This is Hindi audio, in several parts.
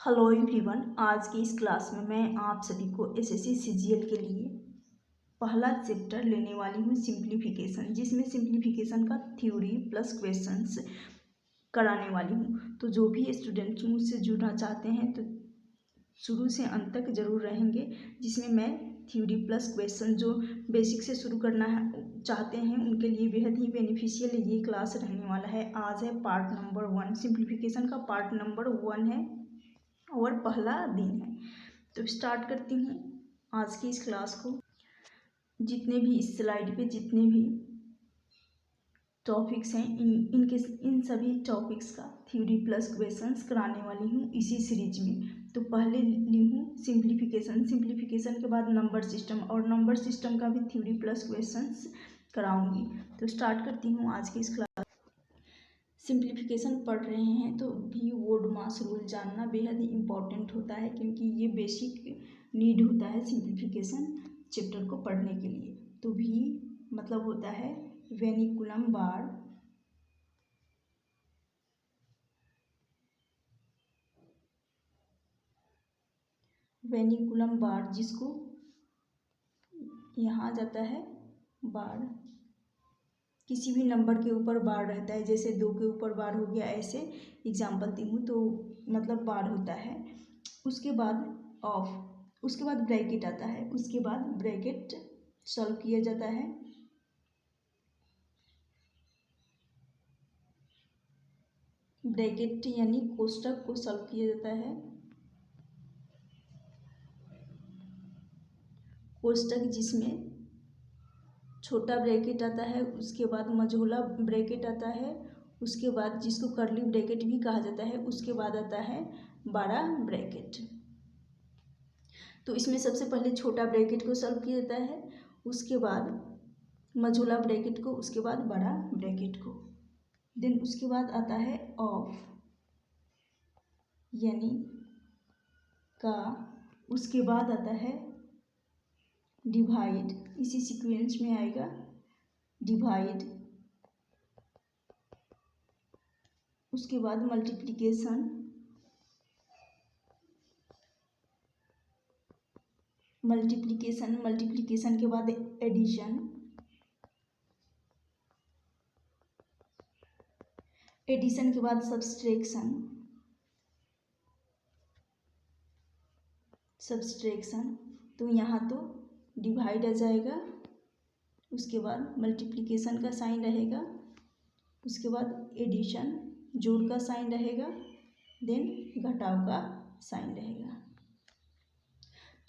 हेलो एवरीवन, आज की इस क्लास में मैं आप सभी को एसएससी सीजीएल के लिए पहला चैप्टर लेने वाली हूँ सिंप्लीफिकेशन, जिसमें सिंप्लीफिकेशन का थ्योरी प्लस क्वेश्चंस कराने वाली हूँ। तो जो भी स्टूडेंट मुझसे जुड़ना चाहते हैं तो शुरू से अंत तक जरूर रहेंगे, जिसमें मैं थ्योरी प्लस क्वेश्चन जो बेसिक से शुरू करना है चाहते हैं उनके लिए बेहद ही बेनिफिशियल ये क्लास रहने वाला है। आज है पार्ट नंबर 1, सिंप्लीफिकेशन का पार्ट नंबर 1 है और पहला दिन है। तो स्टार्ट करती हूँ आज की इस क्लास को। जितने भी इस स्लाइड पे जितने भी टॉपिक्स हैं इन सभी टॉपिक्स का थ्योरी प्लस क्वेश्चंस कराने वाली हूँ इसी सीरीज में। तो पहले ली हूँ सिंप्लीफिकेशन के बाद नंबर सिस्टम, और नंबर सिस्टम का भी थ्योरी प्लस क्वेश्चंस कराऊंगी। तो स्टार्ट करती हूँ आज की इस क्लास। सिंप्लीफिकेशन पढ़ रहे हैं तो भी वोड मास रूल जानना बेहद ही इम्पॉर्टेंट होता है, क्योंकि ये बेसिक नीड होता है सिंप्लीफिकेशन चैप्टर को पढ़ने के लिए। तो भी मतलब होता है वेनिकुलम बार, वेनिकुलम बार जिसको यहाँ जाता है बार, किसी भी नंबर के ऊपर बार रहता है, जैसे 2 के ऊपर बार हो गया, ऐसे एग्जाम्पल दी हूँ तो मतलब बार होता है। उसके बाद ऑफ, उसके बाद ब्रैकेट आता है, उसके बाद ब्रैकेट सॉल्व किया जाता है। ब्रैकेट यानी कोष्टक को सॉल्व किया जाता है। कोष्टक जिसमें छोटा ब्रैकेट आता है, उसके बाद मझोला ब्रैकेट आता है, उसके बाद जिसको कर्ली ब्रैकेट भी कहा जाता है, उसके बाद आता है बड़ा ब्रैकेट। तो इसमें सबसे पहले छोटा ब्रैकेट को सॉल्व किया जाता है, उसके बाद मझोला ब्रैकेट को, उसके बाद बड़ा ब्रैकेट को। देन उसके बाद आता है ऑफ यानी का, उसके बाद आता है डिवाइड, इसी सीक्वेंस में आएगा डिवाइड, उसके बाद मल्टीप्लिकेशन, मल्टीप्लिकेशन के बाद एडिशन, एडिशन के बाद सब्सट्रैक्शन, तो यहाँ तो डिवाइड आ जाएगा, उसके बाद मल्टीप्लिकेशन का साइन रहेगा, उसके बाद एडिशन जोड़ का साइन रहेगा, देन घटाव का साइन रहेगा।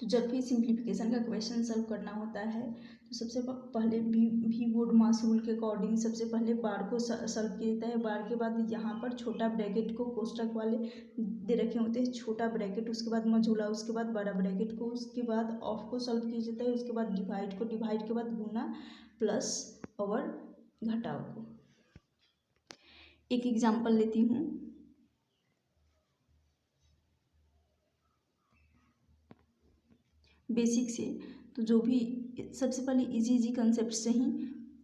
तो जब भी सिंप्लीफिकेशन का क्वेश्चन सॉल्व करना होता है तो सबसे पहले भी वोड मास रूल के अकॉर्डिंग सबसे पहले बार को सॉल्व किया जाता है। बार के बाद यहाँ पर छोटा ब्रैकेट को कोष्टक वाले दे रखे होते हैं, छोटा ब्रैकेट, उसके बाद मझोला, उसके बाद बड़ा ब्रैकेट को, उसके बाद ऑफ को सॉल्व किया जाता है, उसके बाद डिवाइड को, डिवाइड के बाद गुना प्लस और घटाव को। एक एग्जाम्पल लेती हूँ। बेसिक से तो जो भी सबसे पहले इजी कंसेप्ट से ही,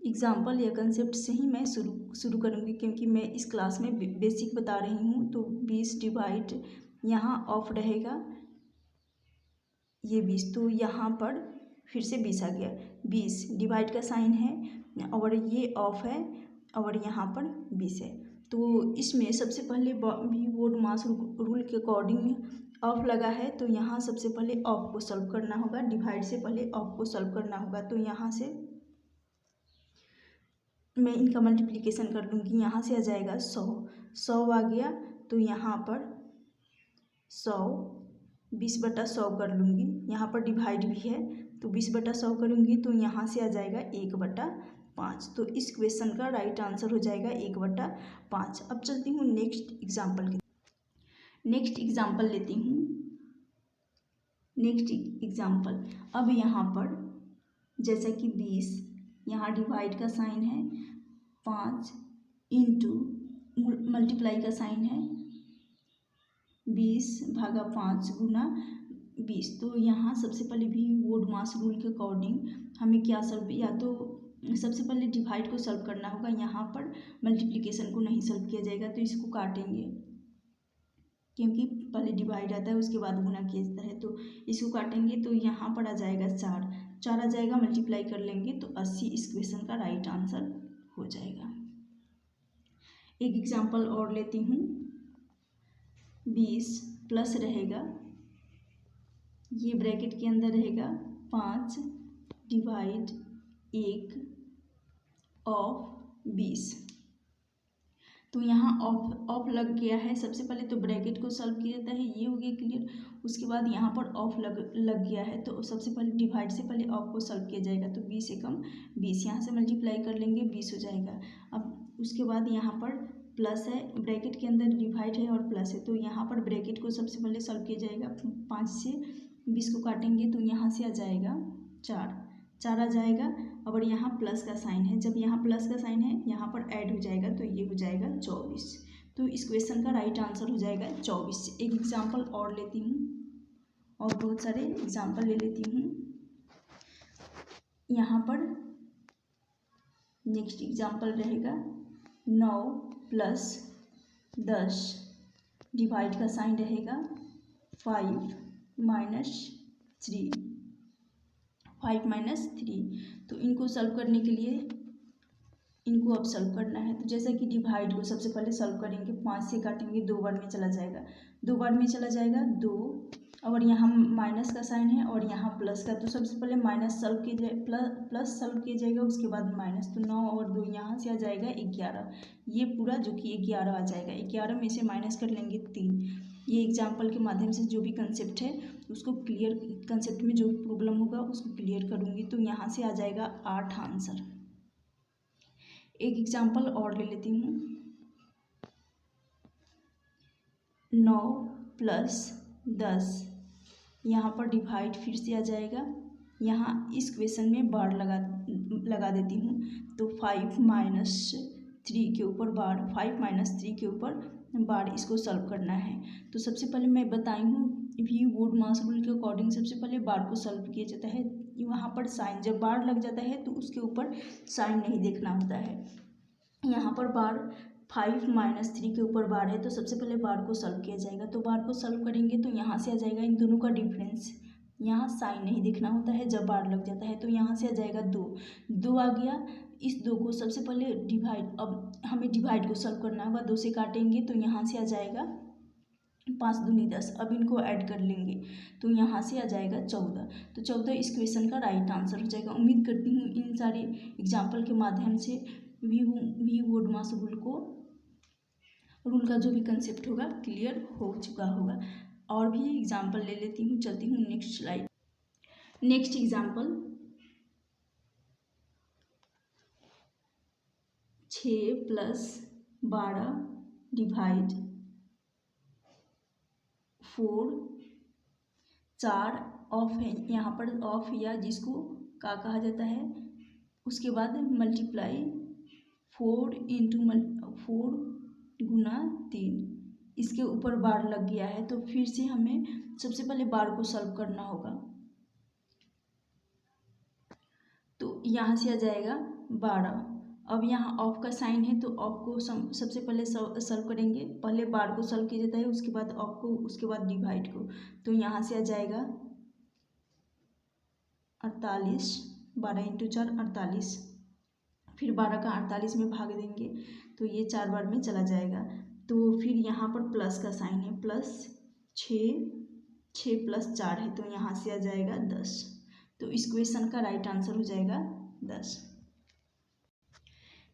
एग्जाम्पल या कंसेप्ट से ही मैं शुरू करूँगी, क्योंकि मैं इस क्लास में बेसिक बता रही हूँ। तो 20 डिवाइड, यहाँ ऑफ रहेगा ये 20, तो यहाँ पर फिर से 20 आ गया, 20 डिवाइड का साइन है और ये ऑफ है और यहाँ पर 20 है। तो इसमें सबसे पहले भी वोड मास रूल के अकॉर्डिंग ऑफ लगा है, तो यहाँ सबसे पहले ऑफ को सॉल्व करना होगा, डिवाइड से पहले ऑफ को सॉल्व करना होगा। तो यहाँ से मैं इनका मल्टीप्लिकेशन कर लूँगी, यहाँ से आ जाएगा 100 आ गया, तो यहाँ पर 100 20/100 कर लूँगी, यहाँ पर डिवाइड भी है तो 20/100 करूँगी, तो यहाँ से आ जाएगा 1/5। तो इस क्वेश्चन का राइट आंसर हो जाएगा 1/5। अब चलती हूँ नेक्स्ट एग्जाम्पल लेती हूँ। नेक्स्ट एग्जाम्पल, अब यहाँ पर जैसा कि 20, यहाँ डिवाइड का साइन है, 5 इंटू मल्टीप्लाई का साइन है, 20/5 गुना 20। तो यहाँ सबसे पहले भी वोड मास रूल के अकॉर्डिंग हमें क्या सॉल्व, या तो सबसे पहले डिवाइड को सॉल्व करना होगा, यहाँ पर मल्टीप्लिकेशन को नहीं सॉल्व किया जाएगा, तो इसको काटेंगे। क्योंकि पहले डिवाइड आता है उसके बाद गुना किया जाता है। तो इसको काटेंगे तो यहाँ पर आ जाएगा 4, 4 आ जाएगा, मल्टीप्लाई कर लेंगे तो 80 इस क्वेश्चन का राइट आंसर हो जाएगा। एक एग्जाम्पल और लेती हूँ। 20 प्लस रहेगा, ये ब्रैकेट के अंदर रहेगा 5 डिवाइड 1 ऑफ 20। तो यहाँ ऑफ लग गया है। सबसे पहले तो ब्रैकेट को सॉल्व किया जाता है, ये हो गया क्लियर। उसके बाद यहाँ पर ऑफ लग गया है तो सबसे पहले डिवाइड से पहले ऑफ को सॉल्व किया जाएगा। तो 20 एकम 20, यहाँ से मल्टीप्लाई कर लेंगे 20 हो जाएगा। अब उसके बाद यहाँ पर प्लस है, ब्रैकेट के अंदर डिवाइड है और प्लस है, तो यहाँ पर ब्रैकेट को सबसे पहले सॉल्व किया जाएगा। 5 से 20 को काटेंगे तो यहाँ से आ जाएगा 4, 4 आ जाएगा। और यहाँ प्लस का साइन है, जब यहाँ प्लस का साइन है यहाँ पर ऐड हो जाएगा तो ये हो जाएगा 24। तो इस क्वेश्चन का राइट आंसर हो जाएगा 24। एक एग्जाम्पल और लेती हूँ और बहुत सारे एग्जाम्पल ले लेती हूँ। यहाँ पर नेक्स्ट एग्जाम्पल रहेगा 9 प्लस 10 डिवाइड का साइन रहेगा 5 माइनस 3, 5 माइनस 3। तो इनको सॉल्व करने के लिए इनको अब सॉल्व करना है। तो जैसा कि डिवाइड को सबसे पहले सॉल्व करेंगे, 5 से काटेंगे 2 बार में चला जाएगा, 2 बार में चला जाएगा 2, और यहाँ माइनस का साइन है और यहाँ प्लस का, तो सबसे पहले माइनस सॉल्व किया जाए, प्लस सॉल्व किया जाएगा, उसके बाद माइनस। तो 9 और 2 यहाँ से आ जाएगा 11, ये पूरा जो कि 11 आ जाएगा। 11 में से माइनस कर लेंगे 3। ये एग्जाम्पल के माध्यम से जो भी कंसेप्ट है उसको क्लियर, कंसेप्ट में जो प्रॉब्लम होगा उसको क्लियर करूँगी। तो यहाँ से आ जाएगा 8 आंसर। एक एग्जाम्पल और ले लेती हूँ। 9 प्लस 10, यहाँ पर डिवाइड फिर से आ जाएगा। यहाँ इस क्वेश्चन में बार लगा देती हूँ। तो 5 माइनस 3 के ऊपर बार, 5 माइनस 3 के ऊपर बार, इसको सॉल्व करना है। तो सबसे पहले मैं बताई हूँ वी वुड मास रूल के अकॉर्डिंग सबसे पहले बार को सॉल्व किया जाता है। वहाँ पर साइन, जब बार लग जाता है तो उसके ऊपर साइन नहीं देखना होता है। यहाँ पर बार 5 माइनस 3 के ऊपर बार है तो सबसे पहले बार को सॉल्व किया जाएगा। तो बार को सॉल्व करेंगे तो यहाँ से आ जाएगा इन दोनों का डिफरेंस, यहाँ साइन नहीं देखना होता है जब बार लग जाता है। तो यहाँ से आ जाएगा 2 आ गया। इस 2 को सबसे पहले डिवाइड, अब हमें डिवाइड को सॉल्व करना होगा, 2 से काटेंगे तो यहाँ से आ जाएगा 5 दूनी 10। अब इनको ऐड कर लेंगे तो यहाँ से आ जाएगा 14। तो 14 इस क्वेश्चन का राइट आंसर हो जाएगा। उम्मीद करती हूँ इन सारे एग्जाम्पल के माध्यम से वी वुड मास रूल का जो भी कंसेप्ट होगा क्लियर हो चुका होगा। और भी एग्जाम्पल ले लेती हूँ, चलती हूँ next slide. Next example 6 plus 12 divide 4, 4 of है, यहाँ पर ऑफ या जिसको का कहा जाता है। उसके बाद मल्टीप्लाई 4 गुना 3, इसके ऊपर बार लग गया है तो फिर से हमें सबसे पहले बार को सॉल्व करना होगा। तो यहाँ से आ जाएगा 12। अब यहाँ ऑफ का साइन है तो ऑफ को सबसे पहले सॉल्व करेंगे, पहले बार को सॉल्व किया जाता है उसके बाद ऑफ को, उसके बाद डिवाइड को। तो यहाँ से आ जाएगा 48, 12 × 4 48, फिर 12 का 48 में भाग देंगे तो ये 4 बार में चला जाएगा। तो फिर यहाँ पर प्लस का साइन है, प्लस 6 प्लस 4 है तो यहाँ से आ जाएगा 10। तो इस क्वेश्चन का राइट आंसर हो जाएगा 10।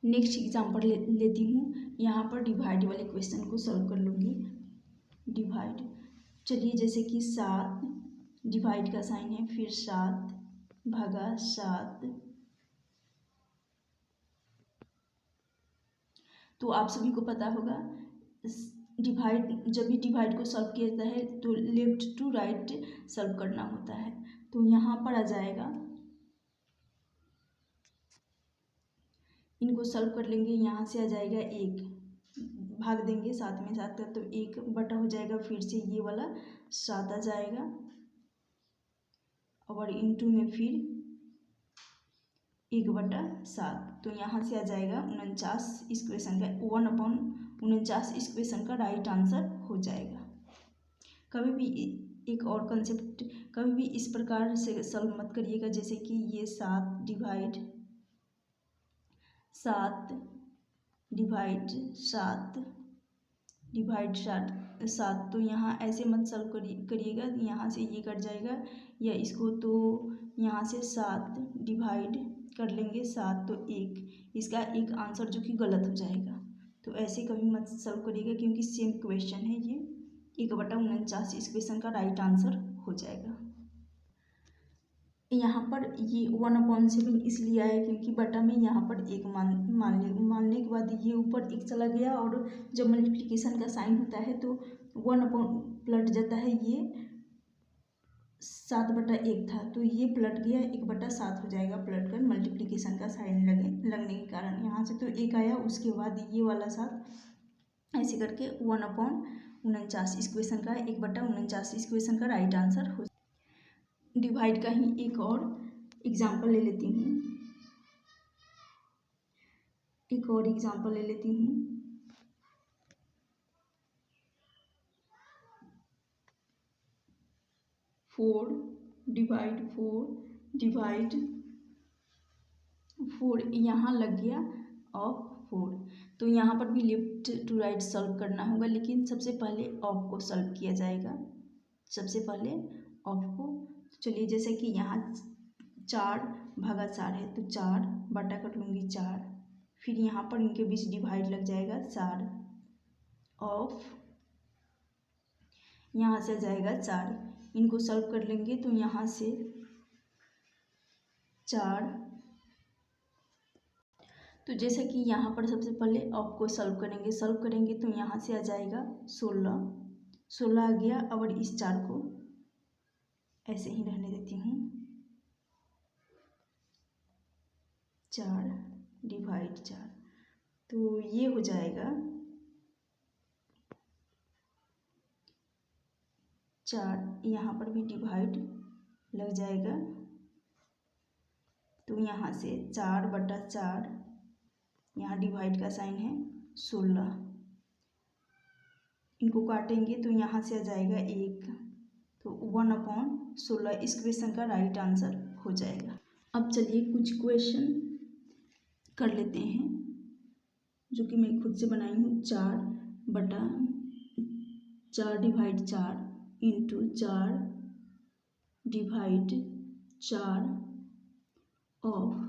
नेक्स्ट एग्जाम्पल लेती हूँ। यहाँ पर डिवाइड वाले क्वेश्चन को सॉल्व कर लूँगी। डिवाइड, चलिए जैसे कि 7 डिवाइड का साइन है, फिर 7 भागा 7। तो आप सभी को पता होगा डिवाइड, जब भी डिवाइड को सॉल्व किया जाता है तो लेफ्ट टू राइट सॉल्व करना होता है। तो यहाँ पर आ जाएगा, इनको सॉल्व कर लेंगे, यहाँ से आ जाएगा 1, भाग देंगे 7 में 7 का तो 1 बटा हो जाएगा, फिर से ये वाला 7 आ जाएगा और इंटू में फिर 1/7। तो यहाँ से आ जाएगा 49 इस क्वेश्चन का 1/49 इस क्वेश्चन का राइट आंसर हो जाएगा। कभी भी एक और कंसेप्ट, कभी भी इस प्रकार से सॉल्व मत करिएगा जैसे कि ये 7 डिवाइड 7 डिवाइड 7 तो यहाँ ऐसे मत सॉल्व करिएगा, यहाँ से ये कट जाएगा या इसको, तो यहाँ से 7 डिवाइड कर लेंगे 7 तो 1, इसका एक आंसर जो कि गलत हो जाएगा। तो ऐसे कभी मत सॉल्व करिएगा क्योंकि सेम क्वेश्चन है ये। 1/49 इस क्वेश्चन का राइट आंसर हो जाएगा। यहाँ पर ये 1/7 इसलिए आया क्योंकि बटा में यहाँ पर एक मानने के बाद ये ऊपर एक चला गया, और जब मल्टीप्लिकेशन का साइन होता है तो 1 पलट जाता है, ये 7/1 था तो ये पलट गया 1/7 हो जाएगा, पलट कर मल्टीप्लिकेशन का साइन लगने के कारण यहाँ से तो 1 आया, उसके बाद ये वाला 7 ऐसे करके 1/49 इस क्वेश्चन का 1/49 इस क्वेश्चन का राइट आंसर हो। डिवाइड का ही एक और एग्जाम्पल ले लेती हूँ, 4 डिवाइड 4 यहाँ लग गया ऑफ 4। तो यहाँ पर भी लेफ्ट टू राइट सॉल्व करना होगा, लेकिन सबसे पहले ऑफ को सॉल्व किया जाएगा, सबसे पहले ऑफ को। चलिए जैसे कि यहाँ 4/4 है तो 4 बटा कर लूँगी 4, फिर यहाँ पर इनके बीच डिवाइड लग जाएगा 4 ऑफ, यहाँ से जाएगा 4, इनको सॉल्व कर लेंगे तो यहाँ से 4, तो जैसे कि यहाँ पर सबसे पहले ऑफ को सॉल्व करेंगे तो यहाँ से आ जाएगा 16 आ गया। और इस 4 को ऐसे ही रहने देती हूँ, 4 डिवाइड 4, तो ये हो जाएगा 4, यहाँ पर भी डिवाइड लग जाएगा तो यहाँ से 4/4, यहाँ डिवाइड का साइन है 16, इनको काटेंगे तो यहाँ से आ जाएगा 1, तो 1/16 इस क्वेश्चन का राइट आंसर हो जाएगा। अब चलिए कुछ क्वेश्चन कर लेते हैं जो कि मैं खुद से बनाई हूँ। 4/4 डिवाइड 4 इंटू 4 डिवाइड 4 ऑफ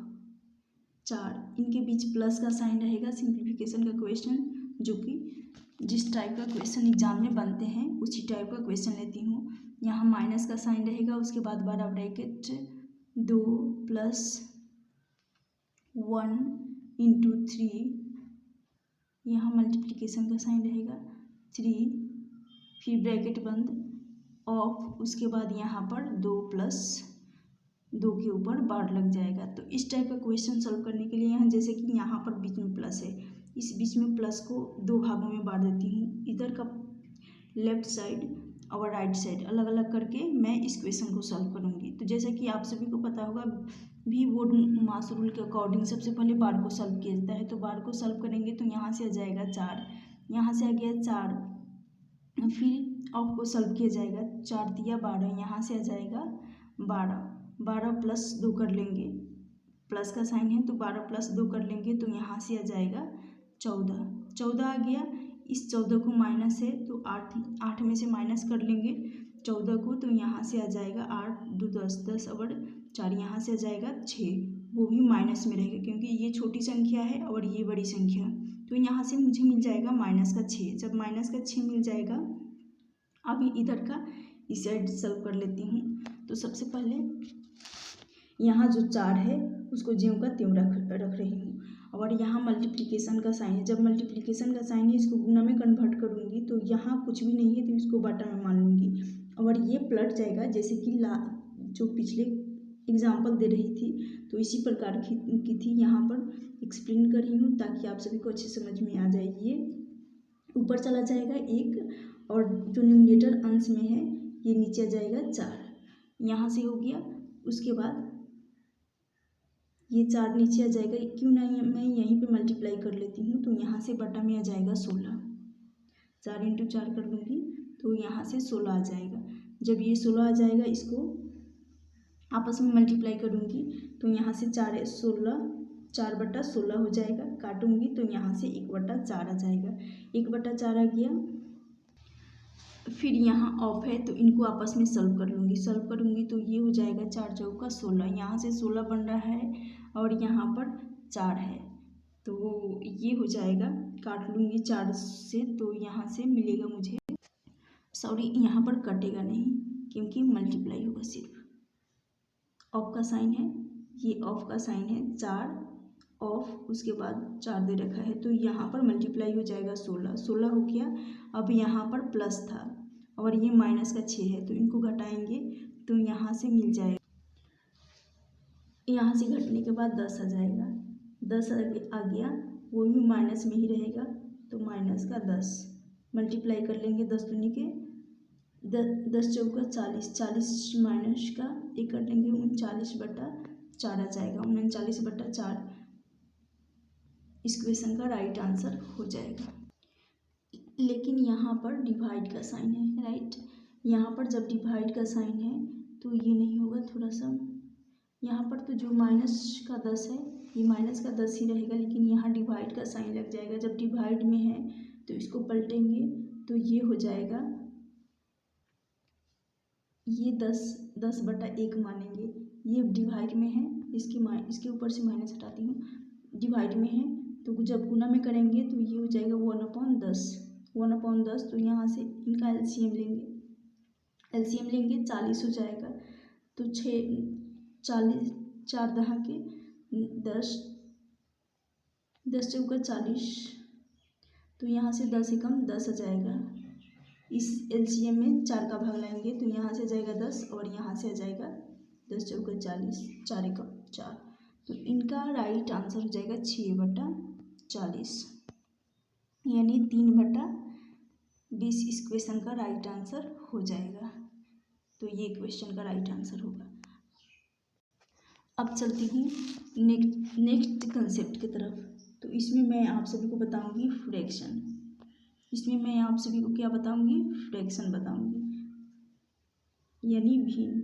4, इनके बीच प्लस का साइन रहेगा। सिंप्लीफिकेशन का क्वेश्चन जो कि जिस टाइप का क्वेश्चन एग्जाम में बनते हैं उसी टाइप का क्वेश्चन लेती हूँ। यहाँ माइनस का साइन रहेगा, उसके बाद 12 ब्रैकेट 2 + 1 इंटू 3, यहाँ मल्टीप्लिकेशन का साइन रहेगा 3, फिर ब्रैकेट बंद ऑफ, उसके बाद यहाँ पर 2 + 2 के ऊपर बार लग जाएगा। तो इस टाइप का क्वेश्चन सॉल्व करने के लिए यहाँ जैसे कि यहाँ पर बीच में प्लस है, इस बीच में प्लस को 2 भागों में बांट देती हूँ, इधर का लेफ्ट साइड और राइट साइड अलग अलग करके मैं इस क्वेश्चन को सॉल्व करूँगी। तो जैसा कि आप सभी को पता होगा भी बोर्ड मास रूल के अकॉर्डिंग सबसे पहले बार को सॉल्व किया जाता है। तो बार को सॉल्व करेंगे तो यहाँ से आ जाएगा 4, यहाँ से आ गया 4, फिर ऑफ को सॉल्व किया जाएगा, 4 दिया 12, यहाँ से आ जाएगा 12 + 2 कर लेंगे, प्लस का साइन है तो 12 + 2 कर लेंगे तो यहाँ से आ जाएगा 14 आ गया। इस 14 को माइनस है तो 8 में से माइनस कर लेंगे 14 को, तो यहाँ से आ जाएगा 8 2 10 और 4, यहाँ से आ जाएगा 6, वो भी माइनस में रहेगा क्योंकि ये छोटी संख्या है और ये बड़ी संख्या, तो यहाँ से मुझे मिल जाएगा -6। जब -6 मिल जाएगा, अभी इधर का इस साइड सॉल्व कर लेती हूँ। तो सबसे पहले यहाँ जो 4 है उसको ज्यों का त्यों रख रही हूँ, और यहाँ मल्टीप्लिकेशन का साइन है, जब मल्टीप्लिकेशन का साइन है इसको गुना में कन्वर्ट करूँगी तो यहाँ कुछ भी नहीं है तो इसको बटा में मान लूँगी, और ये पलट जाएगा जैसे कि जो पिछले एग्जाम्पल दे रही थी तो इसी प्रकार की थी, यहाँ पर एक्सप्लेन कर रही हूँ ताकि आप सभी को अच्छे समझ में आ जाए। ये ऊपर चला जाएगा 1 और जो न्यूमरेटर अंश में है ये नीचे आ जाएगा 4, यहाँ से हो गया। उसके बाद ये 4 नीचे आ जाएगा, क्यों नहीं मैं यहीं पे मल्टीप्लाई कर लेती हूँ, तो यहाँ से बटा में आ जाएगा 16, 4 इंटू 4 कर दूँगी तो यहाँ से 16 आ जाएगा। जब ये 16 आ जाएगा इसको आपस में मल्टीप्लाई करूँगी तो यहाँ से 4/16 हो जाएगा। काटूँगी तो यहाँ से 1/4 आ जाएगा। 1/4 आ गया। फिर यहाँ ऑफ है तो इनको आपस में सॉल्व कर लूँगी। सॉल्व करूँगी तो ये हो जाएगा 4 चौका 16। यहाँ से 16 बन रहा है और यहाँ पर 4 है तो ये हो जाएगा। काट लूँगी 4 से तो यहाँ से मिलेगा मुझे, सॉरी यहाँ पर कटेगा नहीं क्योंकि मल्टीप्लाई होगा सिर्फ। ऑफ का साइन है, ये ऑफ का साइन है, 4 ऑफ उसके बाद 4 दे रखा है तो यहाँ पर मल्टीप्लाई हो जाएगा 16 हो गया। अब यहाँ पर प्लस था और ये माइनस का 6 है तो इनको घटाएंगे तो यहाँ से मिल जाएगा। यहाँ से घटने के बाद 10 आ जाएगा। 10 आ गया, वो भी माइनस में ही रहेगा तो माइनस का 10 मल्टीप्लाई कर लेंगे 10 दूनी के 10 चौका 40, 40 माइनस का 1 कर लेंगे 39/4 आ जाएगा। 39/4 इस क्वेश्चन का राइट आंसर हो जाएगा। लेकिन यहाँ पर डिवाइड का साइन है, राइट। यहाँ पर जब डिवाइड का साइन है तो ये नहीं होगा, थोड़ा सा यहाँ पर तो जो माइनस का 10 है ये माइनस का 10 ही रहेगा, लेकिन यहाँ डिवाइड का साइन लग जाएगा। जब डिवाइड में है तो इसको पलटेंगे तो ये हो जाएगा, ये 10/1 मानेंगे। ये डिवाइड में है, इसके ऊपर से माइनस हटाती हूँ। डिवाइड में है तो जब गुना में करेंगे तो ये हो जाएगा 1/10 तो यहाँ से इनका एलसीएम लेंगे 40 हो जाएगा तो 40 4 दहा के 10 चौका 40 तो यहाँ से 10 एकम 10 आ जाएगा। इस एलसीएम में 4 का भाग लाएंगे तो यहाँ से आ जाएगा 10 और यहाँ से आ जाएगा 10 चौका 40, 4 एकम 4 तो इनका राइट आंसर हो जाएगा 6/40 यानी 3/20 इस क्वेश्चन का राइट आंसर हो जाएगा। तो ये क्वेश्चन का राइट आंसर होगा। अब चलती हूँ नेक्स्ट कंसेप्ट की तरफ। तो इसमें मैं आप सभी को बताऊंगी फ्रैक्शन। इसमें मैं आप सभी को क्या बताऊंगी, फ्रैक्शन बताऊंगी यानी भिन्न।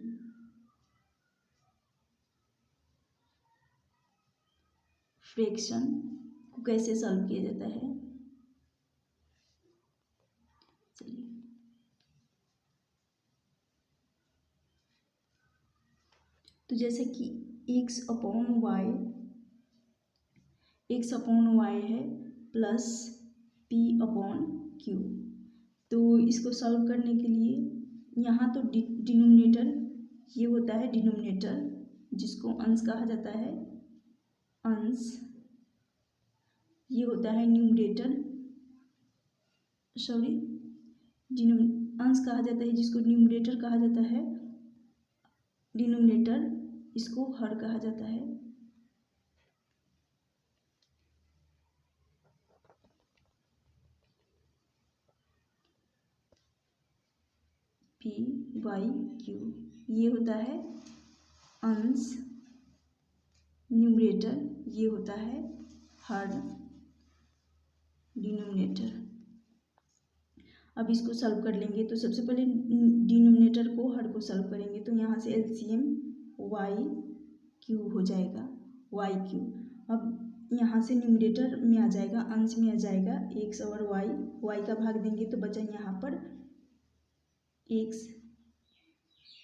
फ्रैक्शन को कैसे सॉल्व किया जाता है, चलिए। तो जैसे कि x अपॉन y है प्लस p/q। तो इसको सॉल्व करने के लिए यहाँ तो डिनोमिनेटर ये होता है, डिनोमिनेटर जिसको अंश कहा जाता है, अंश ये होता है न्यूमरेटर, सॉरी अंश कहा जाता है जिसको न्यूमरेटर कहा जाता है, डिनोमिनेटर इसको हर कहा जाता है। p/q ये होता है अंश, न्यूमरेटर ये होता है हर, डिनोमिनेटर। अब इसको सॉल्व कर लेंगे तो सबसे पहले डिनोमिनेटर को हर को सॉल्व करेंगे तो यहाँ से एलसीएम y³ हो जाएगा, y³। अब यहाँ से न्यूमरेटर में आ जाएगा, अंश में आ जाएगा x और y का भाग देंगे तो बचा यहाँ पर x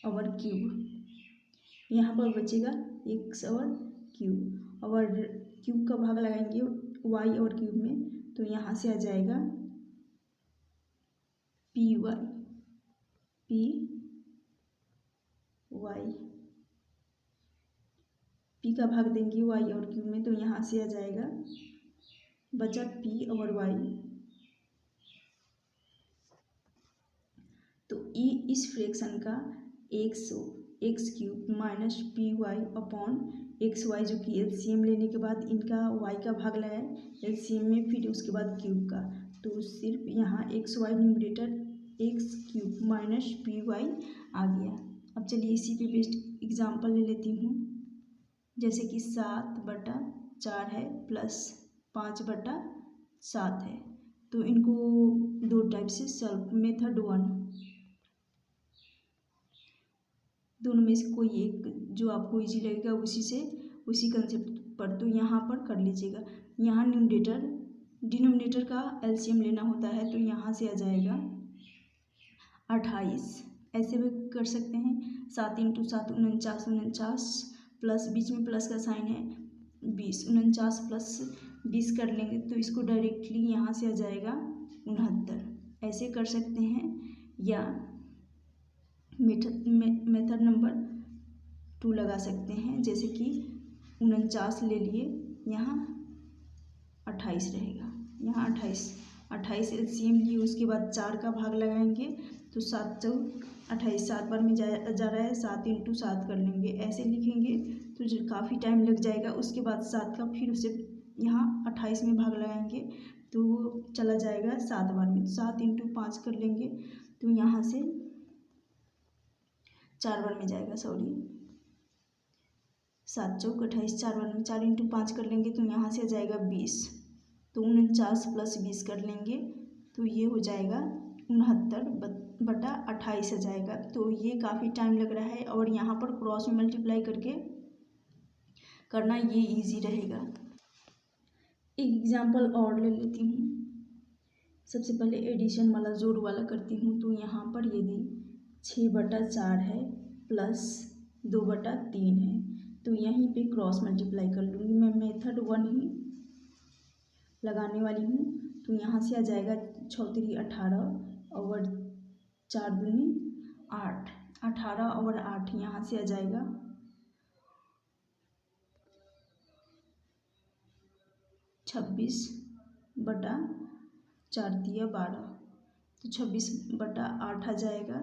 और क्यूब, यहाँ पर बचेगा x और क्यूब और क्यूब का भाग लगाएंगे y और क्यूब में तो यहाँ से आ जाएगा py, p का भाग देंगे y और क्यूब में तो यहाँ से आ जाएगा बचा p और y। तो इस फ्रैक्शन का x³ माइनस py/xy जो कि एलसीएम लेने के बाद इनका y का भाग लगाए एलसीएम में, फिर उसके बाद क्यूब का, तो सिर्फ यहाँ xy numerator x³ minus py आ गया। अब चलिए इसी पे बेस्ड एग्जाम्पल ले लेती हूँ। जैसे कि 7/4 है प्लस 5/7 है तो इनको दो टाइप से सॉल्व। मेथड 1, दोनों में से कोई एक जो आपको इजी लगेगा उसी कंसेप्ट पर तो यहाँ पर कर लीजिएगा। यहाँ डिनोमिनेटर का एलसीएम लेना होता है, तो यहाँ से आ जाएगा 28। ऐसे भी कर सकते हैं, 7 × 7 49 प्लस बीच में प्लस का साइन है 20, 49 + 20 कर लेंगे तो इसको डायरेक्टली यहाँ से आ जाएगा 69। ऐसे कर सकते हैं, या मेथड नंबर 2 लगा सकते हैं, जैसे कि 49 ले लिए, यहाँ 28 रहेगा, यहाँ 28 एलसीएम लिए, उसके बाद 4 का भाग लगाएंगे तो 7 × 4 28, 7 बार में जा रहा है, 7 × 7 कर लेंगे। ऐसे लिखेंगे तो जो काफ़ी टाइम लग जाएगा। उसके बाद 7 का फिर उसे यहाँ 28 में भाग लगाएंगे तो वो चला जाएगा 7 बार में, 7 × 5 कर लेंगे तो यहाँ से 4 बार में जाएगा, 7 × 4 28, 4 बार में 4 × 5 कर लेंगे तो यहाँ से आ जाएगा 20, तो 49 + 20 कर लेंगे तो ये हो जाएगा 69/28 आ जाएगा। तो ये काफ़ी टाइम लग रहा है, और यहाँ पर क्रॉस में मल्टीप्लाई करके करना ये इजी रहेगा। एक एग्जांपल और ले लेती हूँ। सबसे पहले एडिशन वाला, जोड़ वाला करती हूँ। तो यहाँ पर यदि 6/4 है प्लस 2/3 है, तो यहीं पे क्रॉस मल्टीप्लाई कर लूँगी। मैं मेथड 1 ही लगाने वाली हूँ। तो यहाँ से आ जाएगा 6 × 3 18 और 4 दूनी 8, 18 और 8 यहाँ से आ जाएगा 26/4 × 12, तो 26/8 आ जाएगा।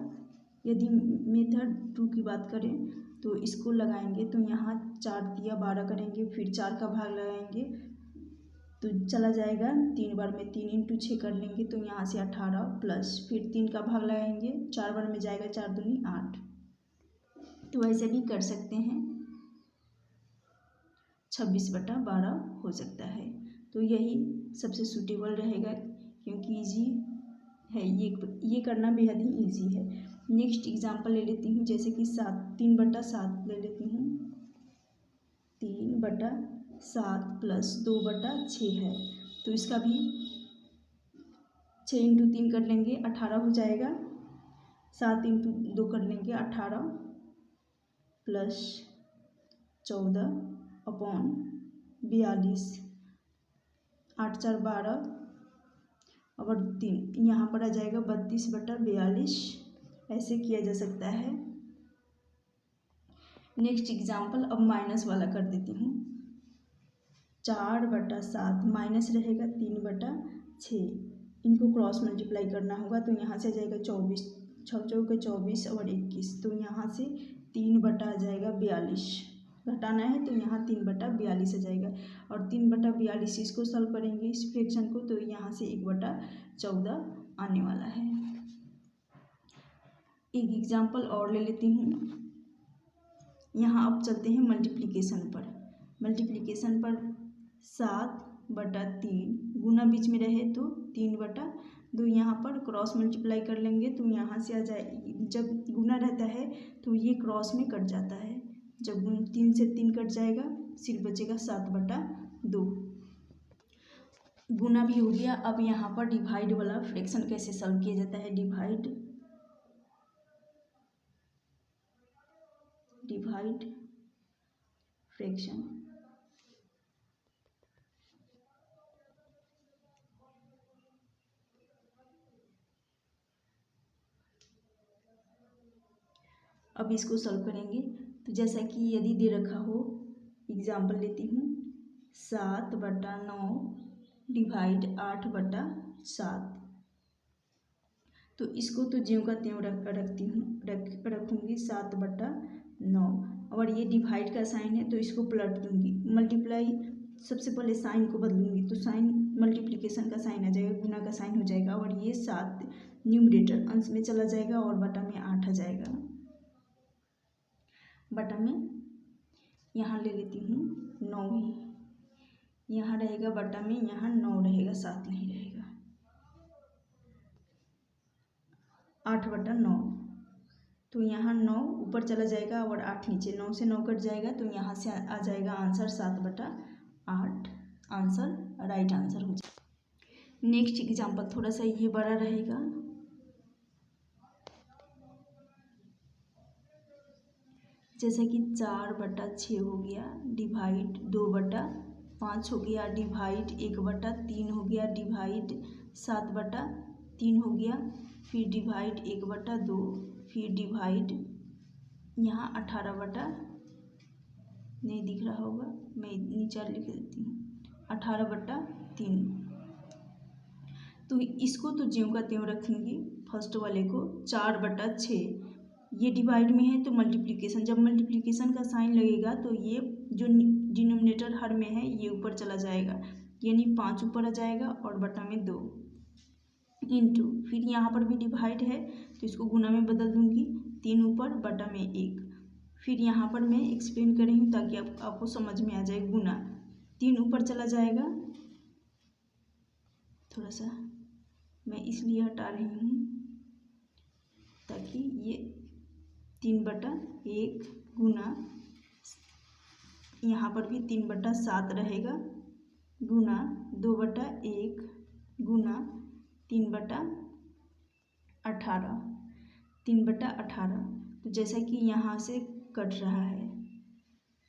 यदि मेथड 2 की बात करें तो इसको लगाएंगे तो यहाँ 4 × 12 करेंगे, फिर 4 का भाग लगाएंगे तो चला जाएगा 3 बार में, 3 × 6 कर लेंगे तो यहाँ से 18 प्लस फिर 3 का भाग लगाएंगे, 4 बार में जाएगा, 4 दूनी 8। तो ऐसे भी कर सकते हैं, 26/12 हो सकता है। तो यही सबसे सूटेबल रहेगा, क्योंकि इजी है, ये करना बेहद ही इजी है। नेक्स्ट एग्जांपल ले लेती हूँ, जैसे कि 3/7 ले लेती हूँ। 3/7 प्लस 2/6 है, तो इसका भी 6 × 3 कर लेंगे, 18 हो जाएगा। 7 × 2 कर लेंगे, 18 प्लस 14/42, 8 × 4 = 12 और 3 यहाँ पर आ जाएगा 32/42। ऐसे किया जा सकता है। नेक्स्ट एग्जांपल अब माइनस वाला कर देती हूँ। 4/7 माइनस रहेगा 3/6, इनको क्रॉस मल्टीप्लाई करना होगा तो यहाँ से आ जाएगा 24, 6 × 4 = 24 और 21, तो यहाँ से 3/42 घटाना है तो यहाँ 3/42 आ जाएगा, और 3/42 इसको सॉल्व करेंगे इस फ्रैक्शन को, तो यहाँ से 1/14 आने वाला है। एक एग्जांपल और ले लेती हूँ। यहाँ अब चलते हैं मल्टीप्लिकेशन पर। 7/3 गुना बीच में रहे तो 3/2, यहाँ पर क्रॉस मल्टीप्लाई कर लेंगे तो यहाँ से आ जाए, जब गुना रहता है तो ये क्रॉस में कट जाता है, जब 3 से 3 कट जाएगा, सिर्फ बचेगा 7/2। गुना भी हो गया। अब यहाँ पर डिवाइड वाला फ्रैक्शन कैसे सॉल्व किया जाता है, डिवाइड फ्रैक्शन। अब इसको सॉल्व करेंगे तो जैसा कि यदि दे रखा हो, एग्जाम्पल लेती हूँ, 7/9 डिवाइड 8/7, तो इसको तो ज्यों का त्यों रखूँगी 7/9, और ये डिवाइड का साइन है तो इसको पलट दूँगी। मल्टीप्लाई सबसे पहले साइन को बदलूँगी तो साइन मल्टीप्लिकेशन का साइन आ जाएगा, गुना का साइन हो जाएगा, और ये 7 न्यूमरेटर अंश में चला जाएगा और बटा में 8 आ जाएगा। बटा में यहाँ ले लेती हूँ 9 ही, यहाँ रहेगा बटा में, यहाँ 9 रहेगा, 7 नहीं रहेगा। 8/9। तो यहाँ 9 ऊपर चला जाएगा और 8 नीचे, 9 से 9 कट जाएगा तो यहाँ से आ जाएगा आंसर 7/8। आंसर राइट आंसर हो जाएगा। नेक्स्ट एग्जाम्पल थोड़ा सा ये बड़ा रहेगा। जैसे कि 4/6 हो गया, डिवाइड 2/5 हो गया, डिवाइड 1/3 हो गया, डिवाइड 7/3 हो गया, फिर डिवाइड 1/2, फिर डिवाइड यहाँ 18 नहीं दिख रहा होगा, मैं नीचे लिख देती हूँ 18/3। तो इसको तो ज्यों का त्यों रखेंगे, फर्स्ट वाले को 4/6 ये डिवाइड में है तो मल्टीप्लिकेशन, जब मल्टीप्लिकेशन का साइन लगेगा तो ये जो डिनोमिनेटर हर में है ये ऊपर चला जाएगा, यानी 5 ऊपर आ जाएगा और बटा में 2 इंटू, फिर यहाँ पर भी डिवाइड है तो इसको गुना में बदल दूंगी, 3 ऊपर बटा में 1। फिर यहाँ पर मैं एक्सप्लेन कर रही हूँ ताकि आपको समझ में आ जाए। गुना 3 ऊपर चला जाएगा, थोड़ा सा मैं इसलिए हटा रही हूँ ताकि ये 3/1 गुना, यहाँ पर भी 3/7 रहेगा, गुना 2/1 गुना 3/18, 3/18। तो जैसा कि यहाँ से कट रहा है,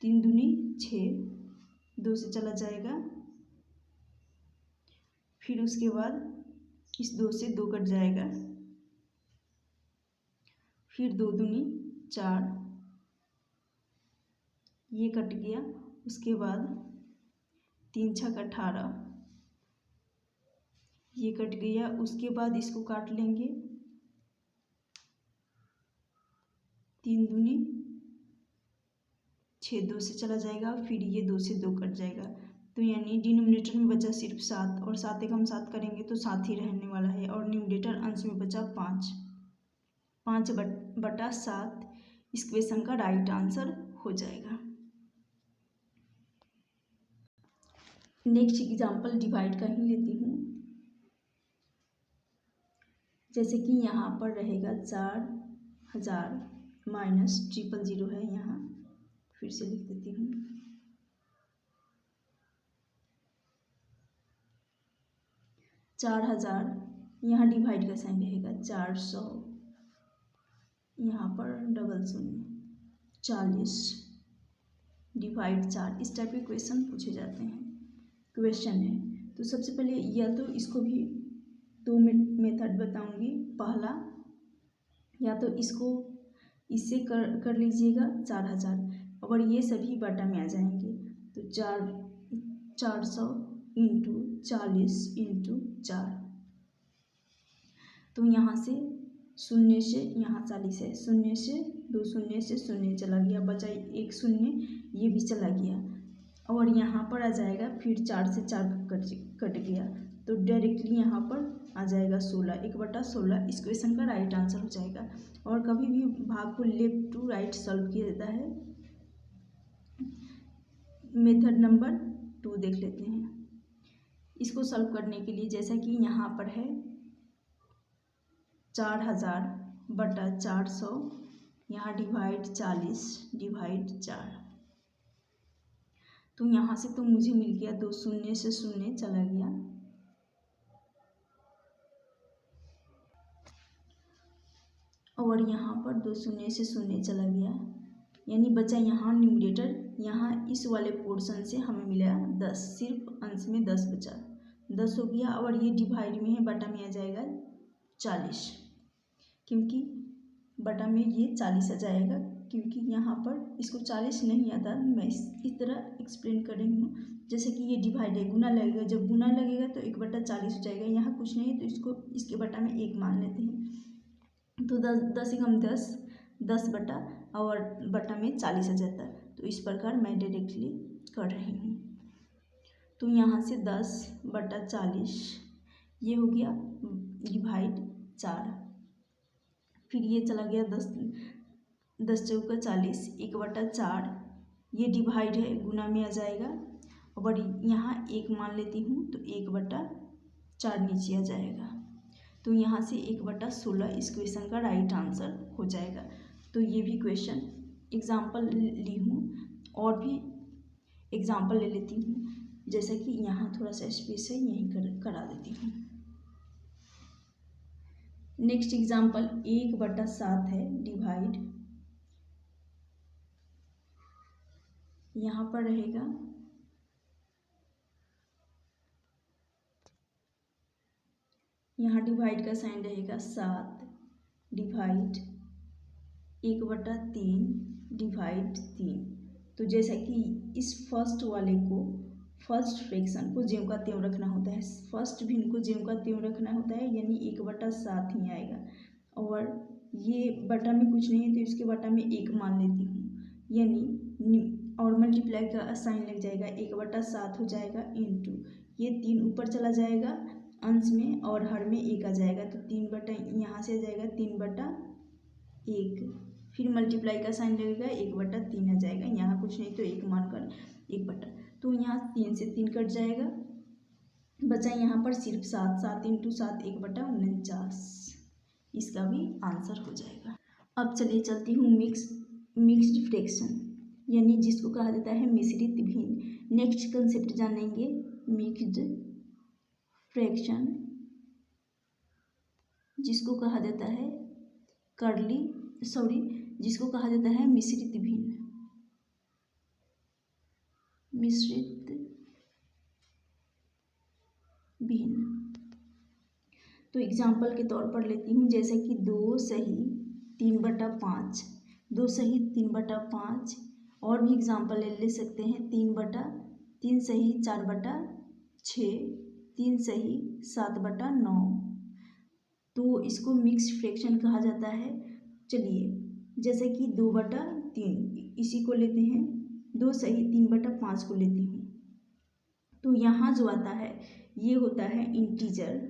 3 दूनी 6, 2 से चला जाएगा, फिर उसके बाद इस 2 से 2 कट जाएगा, फिर 2 दूनी 4, ये कट गया, उसके बाद 3 छक 18, ये कट गया, उसके बाद इसको काट लेंगे, 3 दूनी 6, 2 से चला जाएगा, फिर ये 2 से 2 कट जाएगा, तो यानी डिनोमिनेटर में बचा सिर्फ 7 और 7 एक हम 7 करेंगे तो 7 ही रहने वाला है, और न्यूमरेटर अंश में बचा 5, 5/7 इस क्वेश्चन का राइट आंसर हो जाएगा। नेक्स्ट एग्जाम्पल डिवाइड का ही लेती हूँ। जैसे कि यहाँ पर रहेगा 4000 माइनस 000 है, यहाँ फिर से लिख देती हूँ, 4000, यहाँ डिवाइड का साइन रहेगा, 400, यहाँ पर 00, 40 डिवाइड 4, इस टाइप के क्वेश्चन पूछे जाते हैं, क्वेश्चन है। तो सबसे पहले या तो इसको भी 2 मेथड बताऊंगी। पहला, या तो इसको इससे कर लीजिएगा 4000, और ये सभी बटा में आ जाएंगे, तो 400 इंटू 40 इंटू 4, तो यहाँ से 0 से यहाँ 40 है, 0 से 2 शून्य से 0 चला गया, बचा 1 0, ये भी चला गया, और यहाँ पर आ जाएगा, फिर 4 से 4 कट गया, तो डायरेक्टली यहाँ पर आ जाएगा 16, 1/16 इस क्वेश्चन का राइट आंसर हो जाएगा। और कभी भी भाग को लेफ्ट टू राइट सॉल्व किया जाता है। मेथड नंबर 2 देख लेते हैं। इसको सॉल्व करने के लिए जैसा कि यहाँ पर है 4000/400, यहाँ डिवाइड 40 डिवाइड 4, तो यहाँ से तो मुझे मिल गया 2 शून्य से 0 चला गया, और यहाँ पर 2 शून्य से 0 चला गया, यानी बचा यहाँ न्यूमरेटर, यहाँ इस वाले पोर्शन से हमें मिला 10, सिर्फ अंश में 10 बचा, 10 हो गया, और ये डिवाइड में है, बटा में आ जाएगा 40, क्योंकि बटा में ये 40 आ जाएगा, क्योंकि यहाँ पर इसको 40 नहीं आता, मैं इस तरह एक्सप्लेन कर रही हूँ। जैसे कि ये डिवाइड है, गुना लगेगा, जब गुना लगेगा तो 1/40 हो जाएगा, यहाँ कुछ नहीं है तो इसको इसके बटा में 1 मान लेते हैं, तो 10 एकम 10, 10 बटा और बटा में 40 आ जाता है, तो इस प्रकार मैं डायरेक्टली कर रही हूँ। तो यहाँ से 10/40 ये हो गया डिवाइड 4, फिर ये चला गया 10 चौका 40, 1/4 ये डिवाइड है, गुना में आ जाएगा, और यहाँ 1 मान लेती हूँ तो 1/4 नीचे आ जाएगा, तो यहाँ से 1/16 इस क्वेश्चन का राइट आंसर हो जाएगा। तो ये भी क्वेश्चन एग्जाम्पल ली हूँ, और भी एग्जाम्पल ले लेती हूँ। जैसे कि यहाँ थोड़ा सा स्पेस है, यहीं करा देती हूँ। नेक्स्ट एग्जाम्पल 1/7 है, डिवाइड यहाँ पर रहेगा, यहाँ डिवाइड का साइन रहेगा 7 डिवाइड 1/3 डिवाइड 3। तो जैसा कि इस फर्स्ट वाले को, फर्स्ट फ्रैक्शन को ज्यों का त्यों रखना होता है, फर्स्ट भिन्न को ज्यों का त्यों रखना होता है, यानी 1/7 ही आएगा। और ये बटा में कुछ नहीं है तो इसके बटा में 1 मान लेती हूँ, यानी और मल्टीप्लाई का साइन लग जाएगा, 1/7 हो जाएगा इंटू ये 3 ऊपर चला जाएगा अंश में और हर में 1 आ जाएगा, तो 3 यहाँ से आ जाएगा 3/1, फिर मल्टीप्लाई का साइन लगेगा 1/3 आ जाएगा, यहाँ कुछ नहीं तो 1 मानकर 1 तो यहाँ 3 से 3 कट जाएगा, बचा यहाँ पर सिर्फ 7, 7 × 7 1/49, इसका भी आंसर हो जाएगा। अब चलिए चलती हूँ मिक्स्ड फ्रैक्शन, यानी जिसको कहा जाता है मिश्रित भिन्न। नेक्स्ट कंसेप्ट जानेंगे मिक्स्ड फ्रैक्शन, जिसको कहा जाता है जिसको कहा जाता है मिश्रित भिन्न, मिश्रित भिन्न। तो एग्जाम्पल के तौर पर लेती हूँ, जैसे कि 2 सही 3/5, 2 सही 3/5, और भी एग्जाम्पल ले सकते हैं 3 सही 4/6, 3 सही 7/9। तो इसको मिक्स फ्रैक्शन कहा जाता है। चलिए जैसे कि 2/3 इसी को लेते हैं, 2 सही 3/5 को लेती हूँ। तो यहाँ जो आता है ये होता है इंटीजर,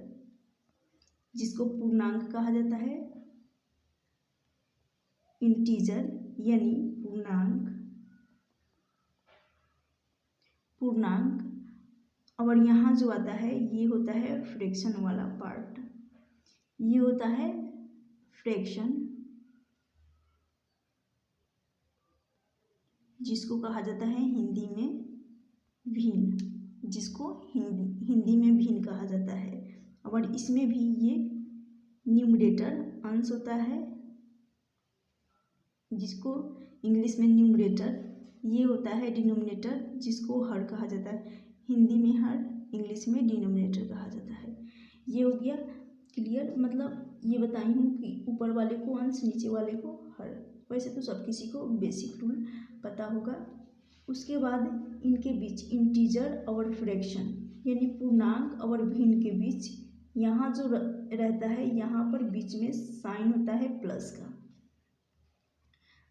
जिसको पूर्णांक कहा जाता है, इंटीजर यानी पूर्णांक। और यहाँ जो आता है ये होता है फ्रैक्शन वाला पार्ट, ये होता है फ्रैक्शन, जिसको कहा जाता है हिंदी में भिन्न, जिसको हिंदी में भिन्न कहा जाता है। और इसमें भी ये न्यूमरेटर अंश होता है, जिसको इंग्लिश में न्यूमरेटर, ये होता है डिनोमिनेटर, जिसको हर कहा जाता है। हिंदी में हर, इंग्लिश में डिनोमिनेटर कहा जाता है। ये हो गया क्लियर, मतलब ये बताई हूँ कि ऊपर वाले को अंश, नीचे वाले को हर। वैसे तो सब किसी को बेसिक रूल पता होगा। उसके बाद इनके बीच इंटीजर और फ्रैक्शन यानी पूर्णांक और भिन्न के बीच यहाँ जो रहता है, यहाँ पर बीच में साइन होता है प्लस का,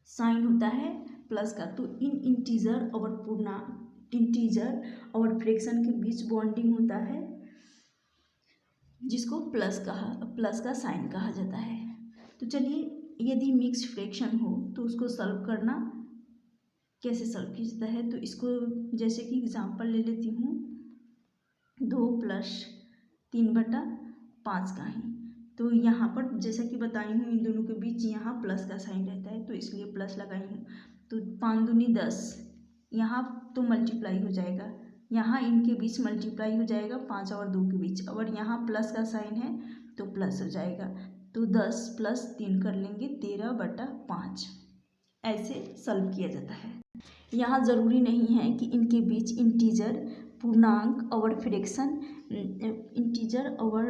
साइन होता है प्लस का। तो इन इंटीजर और फ्रैक्शन के बीच बॉन्डिंग होता है, जिसको प्लस का साइन कहा जाता है। तो चलिए यदि मिक्स फ्रैक्शन हो तो उसको सॉल्व करना कैसे सॉल्व किया जाता है। तो इसको जैसे कि एग्जांपल ले लेती हूँ, 2 + 3/5 का ही। तो यहाँ पर जैसा कि बताई हूँ इन दोनों के बीच यहाँ प्लस का साइन रहता है, तो इसलिए प्लस लगाई हूँ। तो 5 दूनी 10, यहाँ तो मल्टीप्लाई हो जाएगा, यहाँ इनके बीच मल्टीप्लाई हो जाएगा 5 और 2 के बीच, और यहाँ प्लस का साइन है तो प्लस हो जाएगा। तो 10 + 3 कर लेंगे 13/5, ऐसे सॉल्व किया जाता है। यहाँ ज़रूरी नहीं है कि इनके बीच इंटीजर, पूर्णांक और फ्रैक्शन, इंटीजर और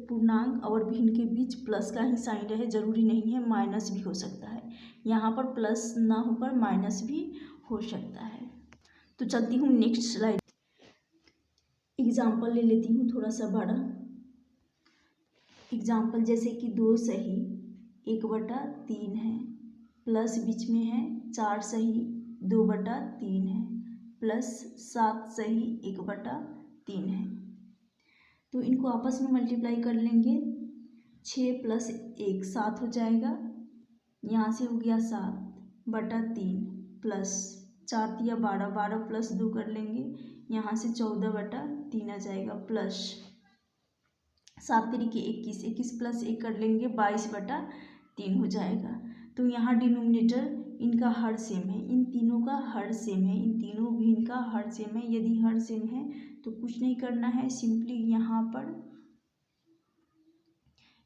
पूर्णांक और भिन्न के बीच प्लस का ही साइन रहे, ज़रूरी नहीं है, माइनस भी हो सकता है। यहाँ पर प्लस ना होकर माइनस भी हो सकता है। तो चलती हूँ नेक्स्ट स्लाइड, एग्जाम्पल ले लेती हूँ थोड़ा सा बड़ा एग्जाम्पल, जैसे कि 2 सही 1/3 है, प्लस बीच में है 4 सही 2/3 है, प्लस 7 सही 1/3 है। तो इनको आपस में मल्टीप्लाई कर लेंगे, 6 + 1 7 हो जाएगा, यहाँ से हो गया 7/3 प्लस 4 × 12, 12 + 2 कर लेंगे, यहाँ से 14/3 आ जाएगा, प्लस 7 तरीके 21, 21 प्लस 1 कर लेंगे 22/3 हो जाएगा। तो यहाँ डिनोमिनेटर इनका हर सेम है, इन तीनों का हर सेम है, इन तीनों भिन्न का हर सेम है। यदि हर सेम है तो कुछ नहीं करना है, सिंपली यहाँ पर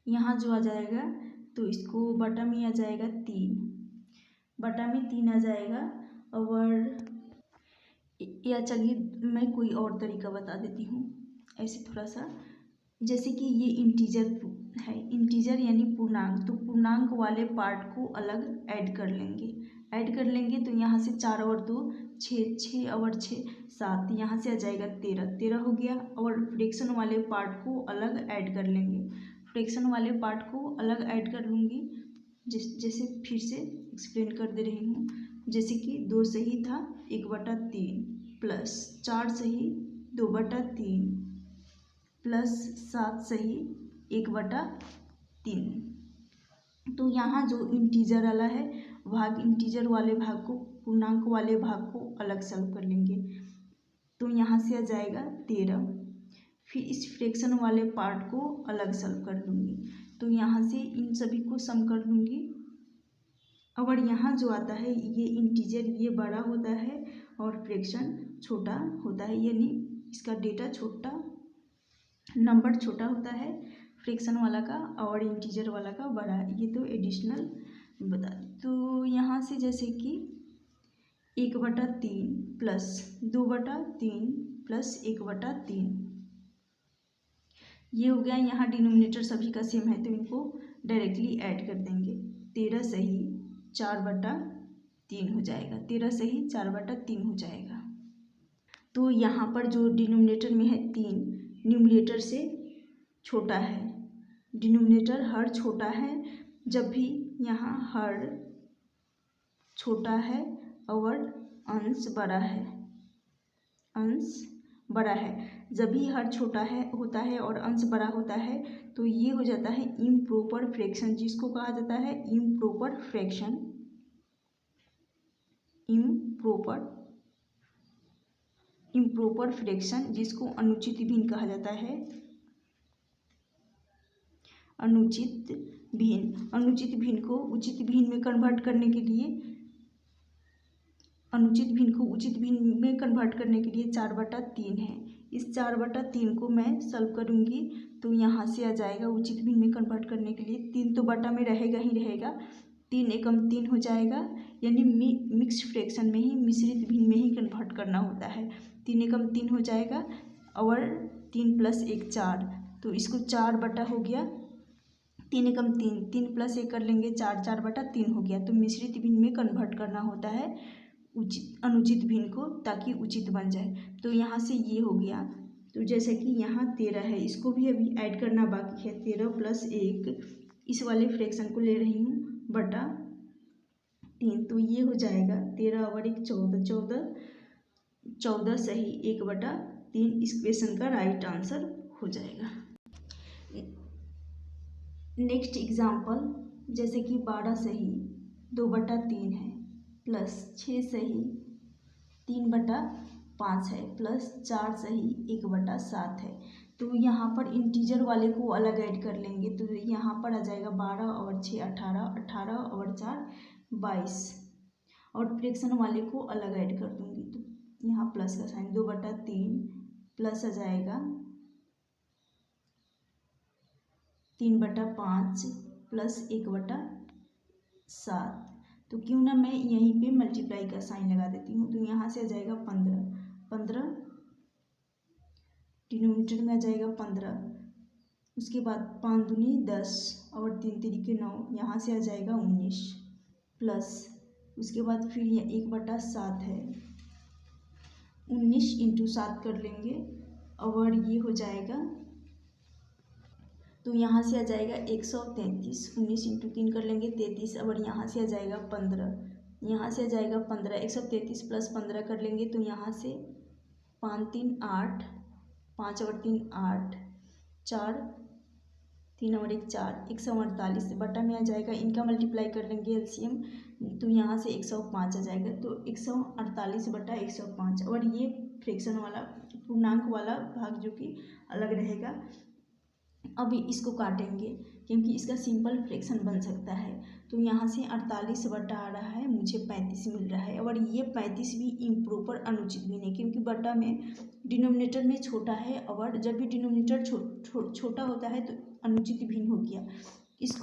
यहाँ जो आ जाएगा तो इसको बटा में आ जाएगा 3, बटा में 3 आ जाएगा। और या चलिए मैं कोई और तरीका बता देती हूँ ऐसे थोड़ा सा, जैसे कि ये इंटीजर है, इंटीजर यानी पूर्णांक, तो पूर्णांक वाले पार्ट को अलग ऐड कर लेंगे तो यहाँ से 4 और 2 6, 6 और 6 7, यहाँ से आ जाएगा 13, 13 हो गया। और फ्रैक्शन वाले पार्ट को अलग ऐड कर लेंगे, फ्रैक्शन वाले पार्ट को अलग ऐड कर लूँगी। जैसे फिर से एक्सप्लेन कर दे रही हूँ, जैसे कि 2 सही था 1/3 प्लस 4 सही 2/3 प्लस 7 सही 1/3। तो यहाँ जो इंटीजर वाला है भाग, इंटीजर वाले भाग को पूर्णांक वाले भाग को अलग सॉल्व कर लेंगे। तो यहाँ से आ जाएगा 13, फिर इस फ्रैक्शन वाले पार्ट को अलग सॉल्व कर लूँगी। तो यहाँ से इन सभी को सम कर लूँगी। और यहाँ जो आता है ये इंटीजर ये बड़ा होता है और फ्रैक्शन छोटा होता है, यानी इसका डेटा छोटा, नंबर छोटा होता है फ्रैक्शन वाला का और इंटीजर वाला का बड़ा। ये तो एडिशनल बता दी। तो यहाँ से जैसे कि 1/3 प्लस 2/3 प्लस 1/3 ये हो गया। यहाँ डिनोमिनेटर सभी का सेम है तो इनको डायरेक्टली ऐड कर देंगे। 13 सही 4/3 हो जाएगा, 13 सही 4/3 हो जाएगा। तो यहाँ पर जो डिनोमिनेटर में है 3, न्यूमरेटर से छोटा है, डिनोमिनेटर हर छोटा है। जब भी यहाँ हर छोटा है और अंश बड़ा है, अंश बड़ा है, जब भी हर छोटा है होता है और अंश बड़ा होता है तो ये हो जाता है इम्प्रॉपर फ्रैक्शन, जिसको कहा जाता है इम्प्रॉपर फ्रैक्शन, इम्प्रॉपर फ्रैक्शन, जिसको अनुचित भिन्न कहा जाता है, अनुचित भिन्न। अनुचित भिन्न को उचित भिन्न में कन्वर्ट करने के लिए, अनुचित भिन्न को उचित भिन्न में कन्वर्ट करने के लिए 4/3 है। इस 4/3 को मैं सॉल्व करूँगी तो यहाँ से आ जाएगा उचित भिन्न में कन्वर्ट करने के लिए 3 तो बटा में रहेगा ही रहेगा, 3 एकम 3 हो जाएगा, यानी मिक्स फ्रैक्शन में ही, मिश्रित भिन्न में ही कन्वर्ट करना होता है। 3 एकम 3 हो जाएगा और 3 प्लस 1 4, तो इसको 4 हो गया, 3 एकम 3, 3 प्लस 1 कर लेंगे 4, 4/3 हो गया। तो मिश्रित भिन्न में कन्वर्ट करना होता है उचित अनुचित भिन्न को, ताकि उचित बन जाए। तो यहाँ से ये हो गया। तो जैसे कि यहाँ 13 है, इसको भी अभी ऐड करना बाकी है। 13 प्लस 1 इस वाले फ्रैक्शन को ले रही हूँ बटा 3, तो ये हो जाएगा 13 और 1 14, 14 सही 1/3 इस क्वेश्चन का राइट आंसर हो जाएगा। नेक्स्ट एग्जाम्पल, जैसे कि 12 सही 2/3 है प्लस 6 सही 3/5 है प्लस 4 सही 1/7 है। तो यहाँ पर इंटीजर वाले को अलग ऐड कर लेंगे। तो यहाँ पर आ जाएगा 12 और 6 18, 18 और 4 22, और फ्रैक्शन वाले को अलग ऐड कर दूँगी। तो यहाँ प्लस का साइन 2/3 प्लस आ जाएगा 3/5 प्लस 1/7। तो क्यों ना मैं यहीं पे मल्टीप्लाई का साइन लगा देती हूँ। तो यहाँ से आ जाएगा 15, 15 डिनोमिनेटर में आ जाएगा 15, उसके बाद 5 दूनी 10 और 3 तरीके 9, यहाँ से आ जाएगा 19 प्लस, उसके बाद फिर यह 1/7 है, 19 इंटू 7 कर लेंगे और ये हो जाएगा। तो यहाँ से आ जाएगा 133, 19 इंटू 3 कर लेंगे 33, और यहाँ से आ जाएगा 15, यहाँ से आ जाएगा 15, 133 प्लस 15 कर लेंगे तो यहाँ से 5 3 8, 5 और 3 8, 4 3 और 1 4, 148 बटा में आ जाएगा। इनका मल्टीप्लाई कर लेंगे एलसीएम, तो यहाँ से 105 आ जाएगा। तो 148/105, और ये फ्रैक्शन वाला पूर्णांक वाला भाग जो कि अलग रहेगा, अभी इसको काटेंगे क्योंकि इसका सिंपल फ्रैक्शन बन सकता है। तो यहाँ से 48 बटा आ रहा है, मुझे 35 मिल रहा है। और ये 35 भी इम्प्रॉपर अनुचित भिन्न है क्योंकि बटा में डिनोमिनेटर में छोटा है, और जब भी डिनोमिनेटर छोटा होता है तो अनुचित भिन्न हो गया। इस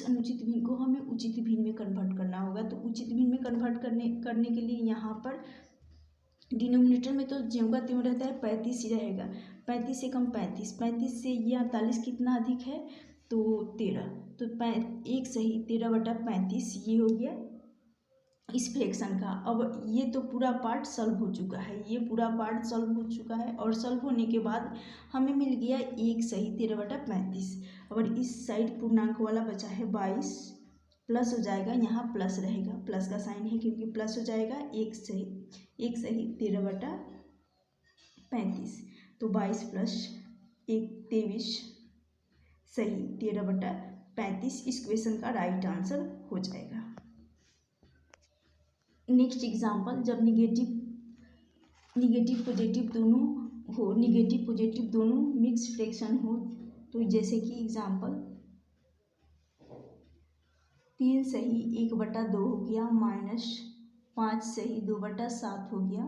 अनुचित भिन्न को हमें उचित भिन्न में कन्वर्ट करना होगा। तो उचित भिन्न में कन्वर्ट करने के लिए यहाँ पर डिनोमिनेटर में तो ज्यों का त्यों रहता है, 35 ही रहेगा। 35 से कम 35, 35 से ये 48 कितना अधिक है, तो 13। तो 1 सही 13/35 ये हो गया इस फ्रैक्शन का। अब ये तो पूरा पार्ट सॉल्व हो चुका है, ये पूरा पार्ट सॉल्व हो चुका है। और सॉल्व होने के बाद हमें मिल गया 1 सही 13/35। और इस साइड पूर्णांक वाला बचा है 22, प्लस हो जाएगा, यहाँ प्लस रहेगा, प्लस का साइन है क्योंकि प्लस हो जाएगा। 1 सही 13/35। तो 22 प्लस 1 23 सही 13/35 इस क्वेश्चन का राइट आंसर हो जाएगा। नेक्स्ट एग्जाम्पल, जब निगेटिव पॉजिटिव दोनों मिक्स फ्रैक्शन हो, तो जैसे कि एग्जाम्पल 3 सही 1/2 हो गया, -5 सही 2/7 हो गया,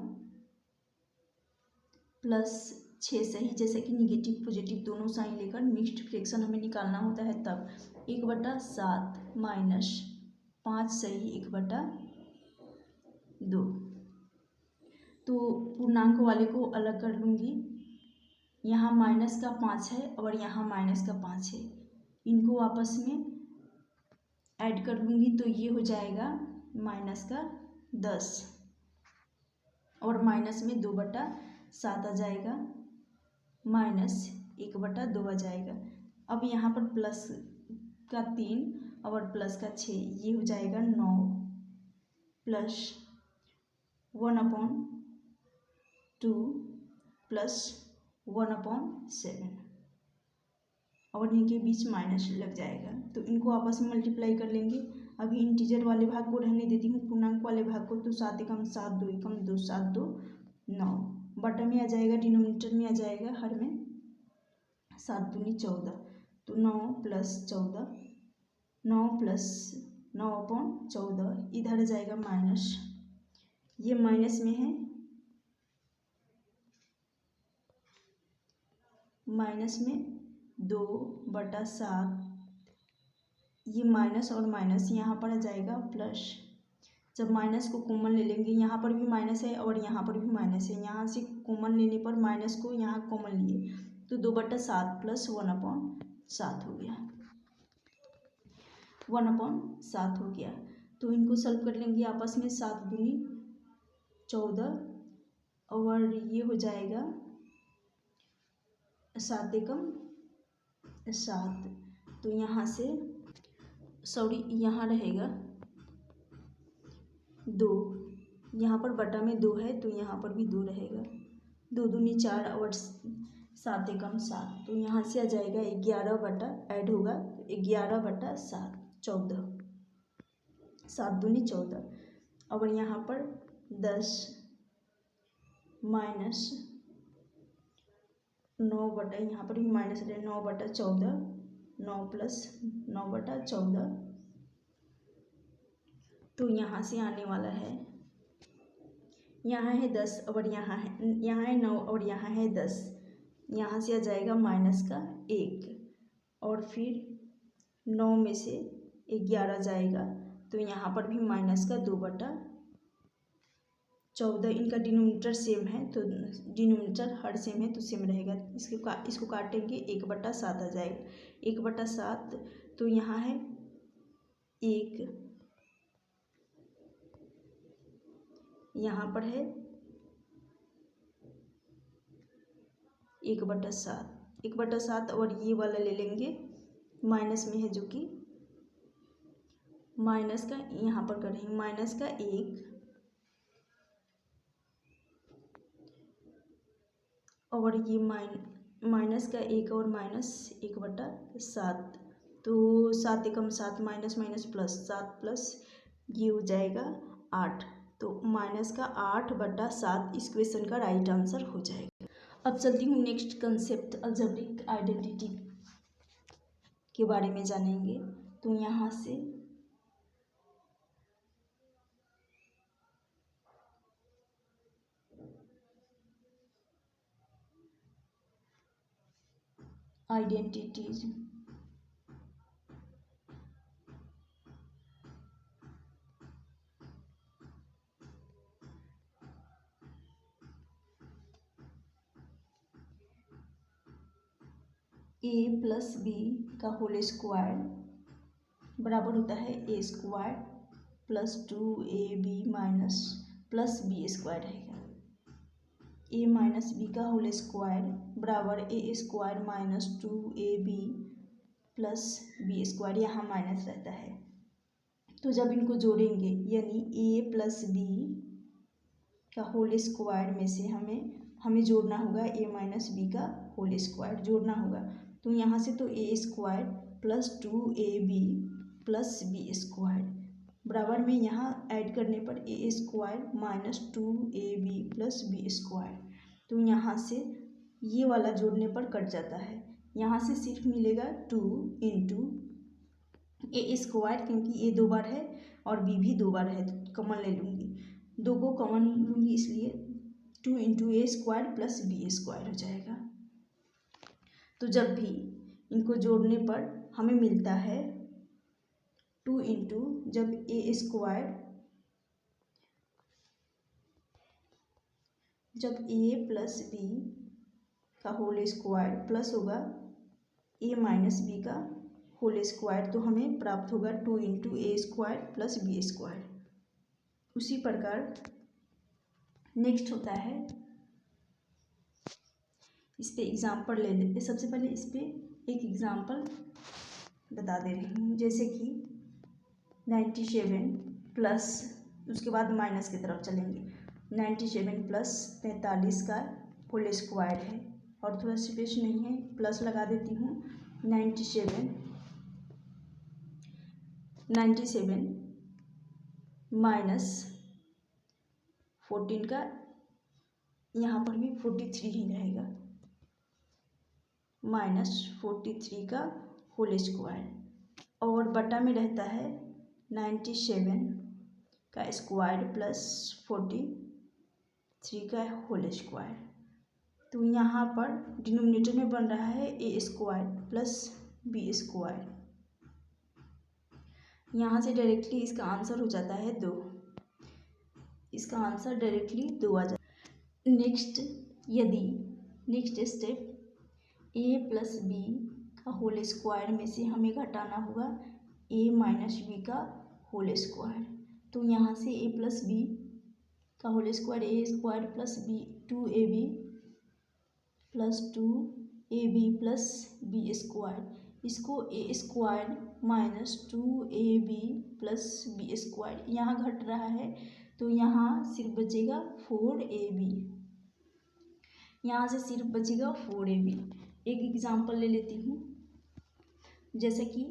प्लस 6 सही, जैसे कि निगेटिव पॉजिटिव दोनों साइन लेकर मिक्स्ड फ्रैक्शन हमें निकालना होता है तब 1/7 -5 सही 1/2। तो पूर्णांक वाले को अलग कर लूँगी, यहाँ माइनस का 5 है और यहाँ माइनस का 5 है, इनको आपस में ऐड कर लूँगी तो ये हो जाएगा -10 और माइनस में 2/7 आ जाएगा, -1/2 आ जाएगा। अब यहाँ पर प्लस का 3 और प्लस का 6, ये हो जाएगा 9 प्लस 1/2 प्लस 1/7 और इनके बीच माइनस लग जाएगा। तो इनको आपस में मल्टीप्लाई कर लेंगे। अभी इंटीजर वाले भाग को रहने देती हूँ, पूर्णांक वाले भाग को। तो 7 एकम 7, 2 एकम 2, 7 2 9, बटा में आ जाएगा, डिनोमिनेटर में आ जाएगा हर में, 7 दूनी 14। तो 9 प्लस 14, 9 प्लस 9/14, इधर आ जाएगा माइनस, ये माइनस में है, माइनस में 2/7, ये माइनस और माइनस यहाँ पर आ जाएगा प्लस। जब माइनस को कॉमन ले लेंगे, यहाँ पर भी माइनस है और यहाँ पर भी माइनस है, यहाँ से कॉमन लेने पर माइनस को यहाँ कॉमन लिए तो 2/7 प्लस 1/7 हो गया, 1/7 हो गया। तो इनको सॉल्व कर लेंगे आपस में, 7 दूनी 14 और ये हो जाएगा 7 एकम 7। तो यहाँ से यहाँ रहेगा 2, यहाँ पर बटा में 2 है तो यहाँ पर भी 2 रहेगा, 2 दूनी 4 और 7 एकम 7। तो यहाँ से आ जाएगा 11 ऐड होगा 11/7, 14, 7 दूनी 14 और यहाँ पर 10 माइनस 9 यहाँ पर भी माइनस है, 9/14, 9 प्लस 9/14। तो यहाँ से आने वाला है, यहाँ है 10 और यहाँ है 9 और यहाँ है 10, यहाँ से आ जाएगा माइनस का 1 और फिर 9 में से 11 जाएगा तो यहाँ पर भी माइनस का 2/14। इनका डिनोमिनेटर सेम है तो डिनोमिनेटर हर सेम है तो सेम रहेगा, इसको काटेंगे 1/7 आ जाएगा, 1/7। तो यहाँ है 1, यहाँ पर है 1/7 और ये वाला ले लेंगे माइनस में है, जो कि माइनस का यहाँ पर करेंगे माइनस का 1 और ये माइनस का 1 और माइनस 1/7। तो 7 एकम 7 माइनस माइनस प्लस 7 प्लस ये हो जाएगा 8। तो माइनस का 8/7 इस क्वेश्चन का राइट आंसर हो जाएगा। अब चलती हूँ नेक्स्ट कंसेप्ट, अलजेब्रिक आइडेंटिटी। के बारे में जानेंगे। तो यहाँ से आइडेंटिटीज, ए प्लस बी का होल स्क्वायर बराबर होता है A square plus 2ab minus plus B square रहेगा। ए माइनस बी का होल स्क्वायर बराबर A square minus 2ab plus B square, यहाँ माइनस रहता है। तो जब इनको जोड़ेंगे यानी ए प्लस बी का होल स्क्वायर में से हमें जोड़ना होगा ए माइनस बी का होल स्क्वायर जोड़ना होगा। तो यहाँ से तो ए square plus 2ab plus B square बराबर में यहाँ ऐड करने पर A square minus 2ab plus B square. तो यहाँ से ये वाला जोड़ने पर कट जाता है। यहाँ से सिर्फ मिलेगा 2 इंटू ए स्क्वायर, क्योंकि ए 2 बार है और बी भी 2 बार है तो कॉमन ले लूँगी, 2 को कॉमन लूँगी, इसलिए 2 इंटू ए स्क्वायर प्लस बी स्क्वायर हो जाएगा। तो जब भी इनको जोड़ने पर हमें मिलता है 2 इंटू जब ए स्क्वायर, जब ए प्लस बी का होल स्क्वायर प्लस होगा ए माइनस बी का होल स्क्वायर, तो हमें प्राप्त होगा 2 इंटू ए स्क्वायर प्लस बी स्क्वायर। उसी प्रकार नेक्स्ट होता है, इस पे एग्जाम्पल ले लेते। सबसे पहले इस पे एक एग्जाम्पल बता दे रही हूँ, जैसे कि 97 प्लस, उसके बाद माइनस की तरफ चलेंगे। 97 प्लस 43 का होल स्क्वायर है, और थोड़ा स्पेस नहीं है, प्लस लगा देती हूँ। 97 माइनस 14 का, यहाँ पर भी 43 ही रहेगा, माइनस 43 का होल स्क्वायर, और बटा में रहता है 97 का स्क्वायर प्लस 43 का होल स्क्वायर। तो यहाँ पर डिनोमिनेटर में बन रहा है A square plus B square. यहाँ से डायरेक्टली इसका आंसर हो जाता है 2, इसका आंसर डायरेक्टली 2 आ जाता है। Next step, A plus B का होल स्क्वायर में से हमें घटाना होगा ए माइनस बी का होल स्क्वायर। तो यहाँ से ए प्लस बी का whole square, A square plus B 2ab plus 2ab plus B square, इसको A square minus 2ab plus B square, यहाँ घट रहा है तो यहाँ सिर्फ बचेगा 4ab, यहाँ से सिर्फ बचेगा 4ab। एक एग्जाम्पल ले लेती हूँ, जैसे कि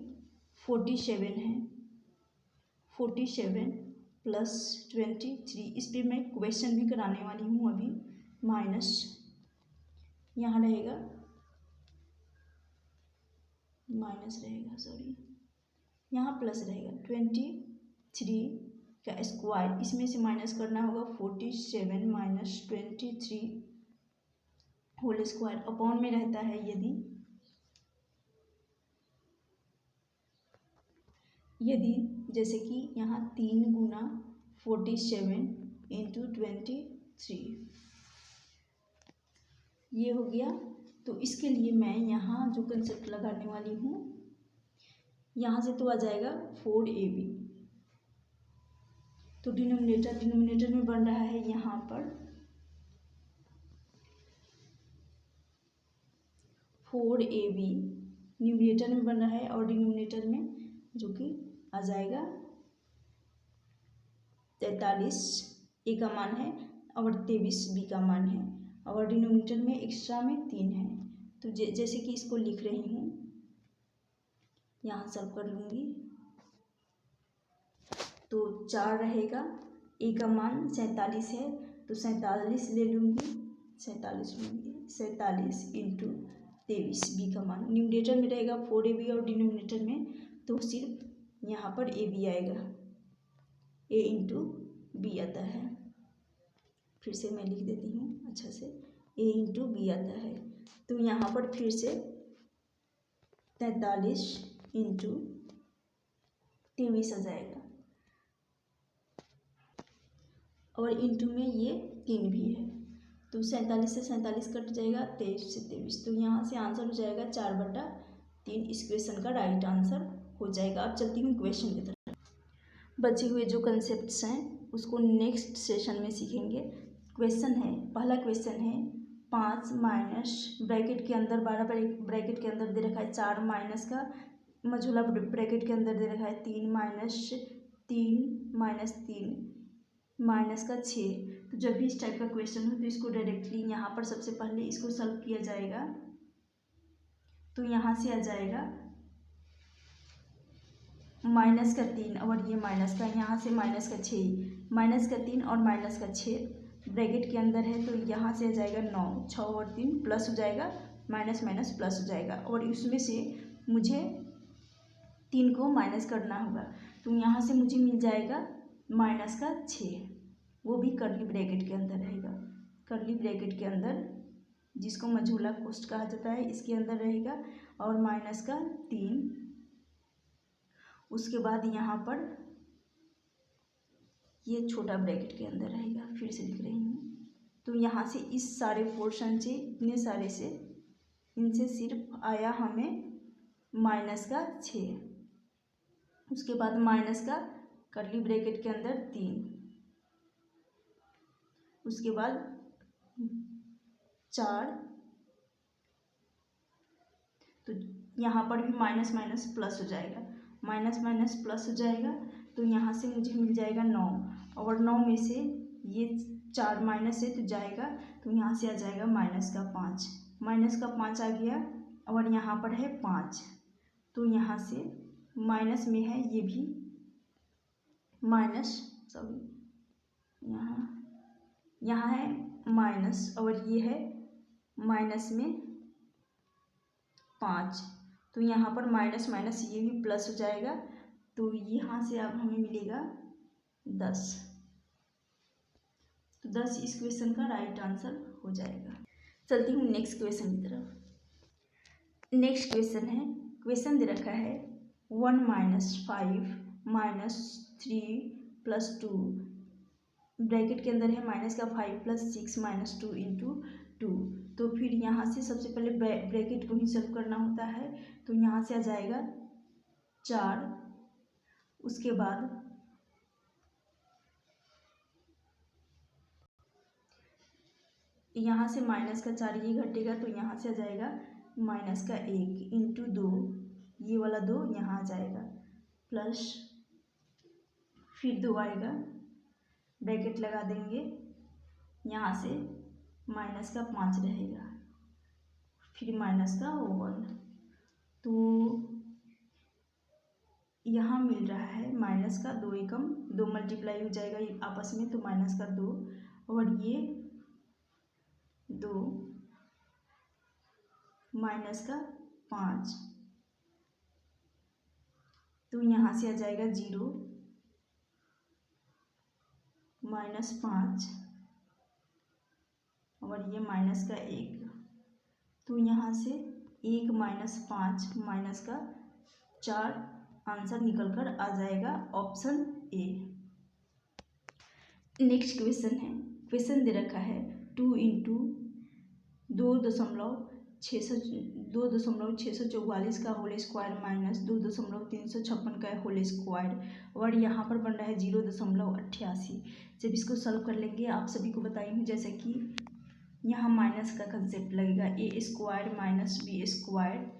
47 है, 47 प्लस 23, इस पर मैं क्वेश्चन भी कराने वाली हूँ अभी। माइनस यहाँ रहेगा, माइनस रहेगा, सॉरी, यहाँ प्लस रहेगा 23 का स्क्वायर, इसमें से माइनस करना होगा 47 माइनस 23 होल स्क्वायर, अपॉन में रहता है यदि जैसे कि यहाँ 3 गुना 47 इंटू 23 ये हो गया। तो इसके लिए मैं यहाँ जो कंसेप्ट लगाने वाली हूँ, यहाँ से तो आ जाएगा 4ab, तो डिनोमिनेटर में बन रहा है यहाँ पर 4ab, न्यूमरेटर में बन रहा है, और डिनोमिनेटर में जो कि आ जाएगा 43 ए का मान है और 23 बी का मान है, और डिनोमिनेटर में एक्स्ट्रा में 3 है। तो जैसे कि इसको लिख रही हूँ, यहाँ सब कर लूँगी, तो 4 रहेगा, ए का मान 47 है तो 47 ले लूँगी, 47 इंटू 23 बी का मान। न्यूमरेटर में रहेगा 4ab और डिनोमिनेटर में तो सिर्फ यहाँ पर ए बी आएगा, ए इंटू बी आता है। फिर से मैं लिख देती हूँ अच्छा से, ए इंटू बी आता है। तो यहाँ पर फिर से 43 इंटू 23 आ जाएगा और इंटू में ये 3 भी है तो 47 से 47 कट जाएगा, 23 से 23। तो यहाँ से आंसर हो जाएगा 4/3। इस क्वेश्चन का राइट आंसर हो जाएगा। अब चलती हूँ क्वेश्चन की तरफ। बचे हुए जो कंसेप्ट्स हैं उसको नेक्स्ट सेशन में सीखेंगे। क्वेश्चन है, पहला क्वेश्चन है 5 माइनस ब्रैकेट के अंदर 12 ब्रैकेट के अंदर दे रखा है 4 माइनस का मझोला ब्रैकेट के अंदर दे रखा है 3 माइनस 3 माइनस का 6। तो जब भी इस टाइप का क्वेश्चन हो तो इसको डायरेक्टली यहाँ पर सबसे पहले इसको सॉल्व किया जाएगा। तो यहाँ से आ जाएगा माइनस का 3 और ये माइनस का, यहाँ से माइनस का 6, माइनस का 3 और माइनस का 6 ब्रैकेट के अंदर है तो यहाँ से आ जाएगा 9, 6 और 3 प्लस हो जाएगा, माइनस माइनस प्लस हो जाएगा और इसमें से मुझे 3 को माइनस करना होगा। तो यहाँ से मुझे मिल जाएगा माइनस का 6, वो भी कर्ली ब्रैकेट के अंदर रहेगा। कर्ली ब्रैकेट के अंदर जिसको मझोला कोष्ठ कहा जाता है इसके अंदर रहेगा और माइनस का 3। उसके बाद यहाँ पर ये छोटा ब्रैकेट के अंदर रहेगा। फिर से लिख रही हूँ। तो यहाँ से इस सारे पोर्शन से इतने सारे से इनसे सिर्फ आया हमें माइनस का 6। उसके बाद माइनस का कर्ली ब्रैकेट के अंदर 3, उसके बाद 4। तो यहाँ पर भी माइनस माइनस प्लस हो जाएगा, माइनस माइनस प्लस हो जाएगा। तो यहाँ से मुझे मिल जाएगा 9 और 9 में से ये 4 माइनस है तो जाएगा, तो यहाँ से आ जाएगा माइनस का 5, माइनस का 5 आ गया और यहाँ पर है 5। तो यहाँ से माइनस में है ये भी माइनस, सॉरी यहाँ है माइनस और ये है माइनस में 5। तो यहाँ पर माइनस माइनस ये भी प्लस हो जाएगा। तो यहाँ से अब हमें मिलेगा 10। तो 10 इस क्वेश्चन का राइट आंसर हो जाएगा। चलती हूँ नेक्स्ट क्वेश्चन की तरफ। नेक्स्ट क्वेश्चन है, क्वेश्चन दे रखा है 1 माइनस 5 माइनस 3 प्लस 2 ब्रैकेट के अंदर है माइनस का 5 प्लस 6 माइनस 2 इंटू 2। तो फिर यहाँ से सबसे पहले ब्रैकेट को ही सॉल्व करना होता है। तो यहाँ से आ जाएगा 4, उसके बाद यहाँ से माइनस का 4 ये घटेगा तो यहाँ से आ जाएगा माइनस का 1 इंटू 2, ये वाला 2 यहाँ आ जाएगा प्लस फिर 2 आएगा, ब्रैकेट लगा देंगे, यहाँ से माइनस का 5 रहेगा, फिर माइनस का 1। तो यहाँ मिल रहा है माइनस का 2 एकम 2 मल्टीप्लाई हो जाएगा आपस में, तो माइनस का 2 और ये 2 माइनस का 5। तो यहाँ से आ जाएगा 0 माइनस 5 और ये माइनस का 1। तो यहाँ से 1 माइनस 5 माइनस का 4 आंसर निकल कर आ जाएगा ऑप्शन ए। नेक्स्ट क्वेश्चन है, क्वेश्चन दे रखा है 2 इंटू 2.644 का होल स्क्वायर माइनस 2.356 का होल स्क्वायर और यहाँ पर बन रहा है 0.88। जब इसको सॉल्व कर लेंगे आप सभी को बताई हूँ जैसे कि यहाँ माइनस का कंसेप्ट लगेगा, ए स्क्वायर माइनस बी स्क्वायर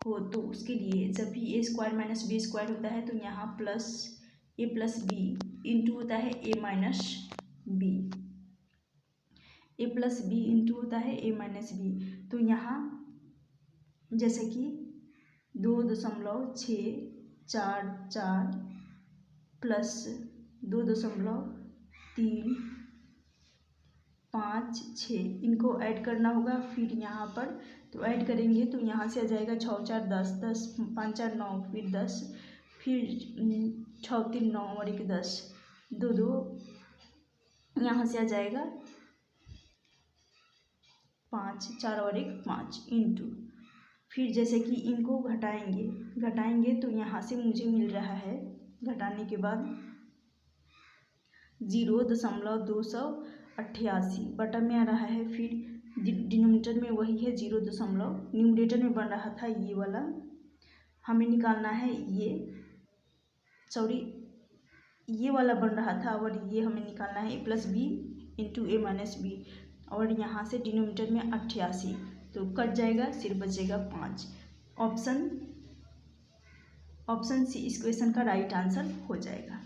हो तो उसके लिए जब भी ए स्क्वायर माइनस बी स्क्वायर होता है तो यहाँ प्लस ए प्लस बी इंटू होता है ए माइनस बी, ए प्लस बी इंटू होता है ए माइनस बी। तो यहाँ जैसे कि 2.644 प्लस 2.3 5 6 इनको ऐड करना होगा। फिर यहाँ पर तो ऐड करेंगे तो यहाँ से आ जाएगा 6 4 10 10 5 4 9 फिर 10 फिर 6 3 9 और 1 10 2 2 यहाँ से आ जाएगा 5 4 और 1 5 इंटू फिर जैसे कि इनको घटाएंगे तो यहाँ से मुझे मिल रहा है घटाने के बाद 0.288 बटा में आ रहा है। फिर डिनोमिनेटर में वही है 0. न्यूमरेटर में बन रहा था ये वाला, हमें निकालना है ये वाला बन रहा था और ये हमें निकालना है a + b into a - b और यहाँ से डिनोमिनेटर में 88 तो कट जाएगा, सिर्फ बचेगा 5। ऑप्शन सी इस क्वेश्चन का राइट आंसर हो जाएगा।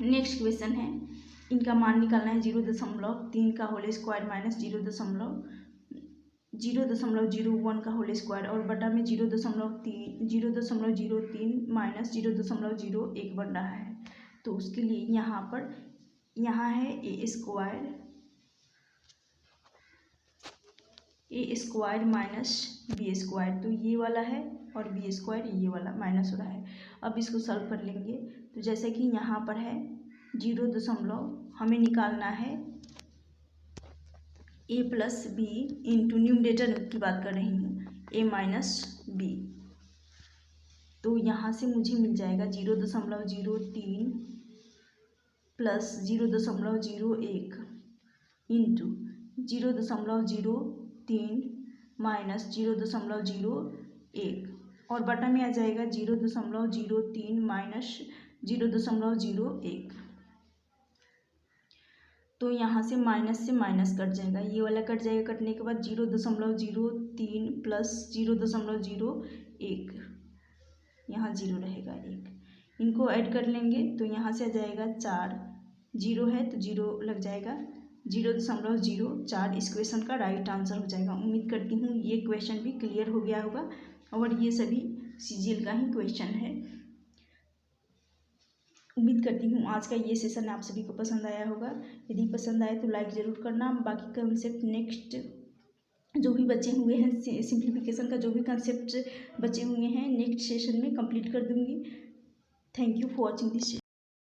नेक्स्ट क्वेश्चन है, इनका मान निकालना है 0.3 का होल स्क्वायर माइनस 0.01 का होल स्क्वायर और बटा में 0.03 माइनस 0.01 बन रहा है। तो उसके लिए यहाँ है A square minus B square, तो ये वाला है और बी स्क्वायर ये वाला माइनस हो रहा है। अब इसको सॉल्व कर लेंगे तो जैसे कि यहाँ पर है 0. हमें निकालना है a + b इंटू न्यूमरेटर की बात कर रही हूँ a - b, तो यहाँ से मुझे मिल जाएगा 0.03 प्लस 0.01 इंटू 0.03 माइनस 0.01 और बटा में आ जाएगा 0.03 माइनस 0.01, तो यहाँ से माइनस कट जाएगा, ये वाला कट जाएगा। कटने के बाद 0.03 प्लस 0.01 यहाँ 0 रहेगा 1, इनको ऐड कर लेंगे तो यहाँ से आ जाएगा 4, 0 है तो 0 लग जाएगा 0.04। इस क्वेश्चन का राइट आंसर हो जाएगा। उम्मीद करती हूँ ये क्वेश्चन भी क्लियर हो गया होगा और ये सभी CGL का ही क्वेश्चन है। उम्मीद करती हूँ आज का ये सेशन आप सभी को पसंद आया होगा। यदि पसंद आए तो लाइक ज़रूर करना। बाकी कंसेप्ट नेक्स्ट जो भी बचे हुए हैं, सिंप्लीफिकेशन का जो भी कंसेप्ट बचे हुए हैं नेक्स्ट सेशन में कंप्लीट कर दूँगी। Thank you for watching this.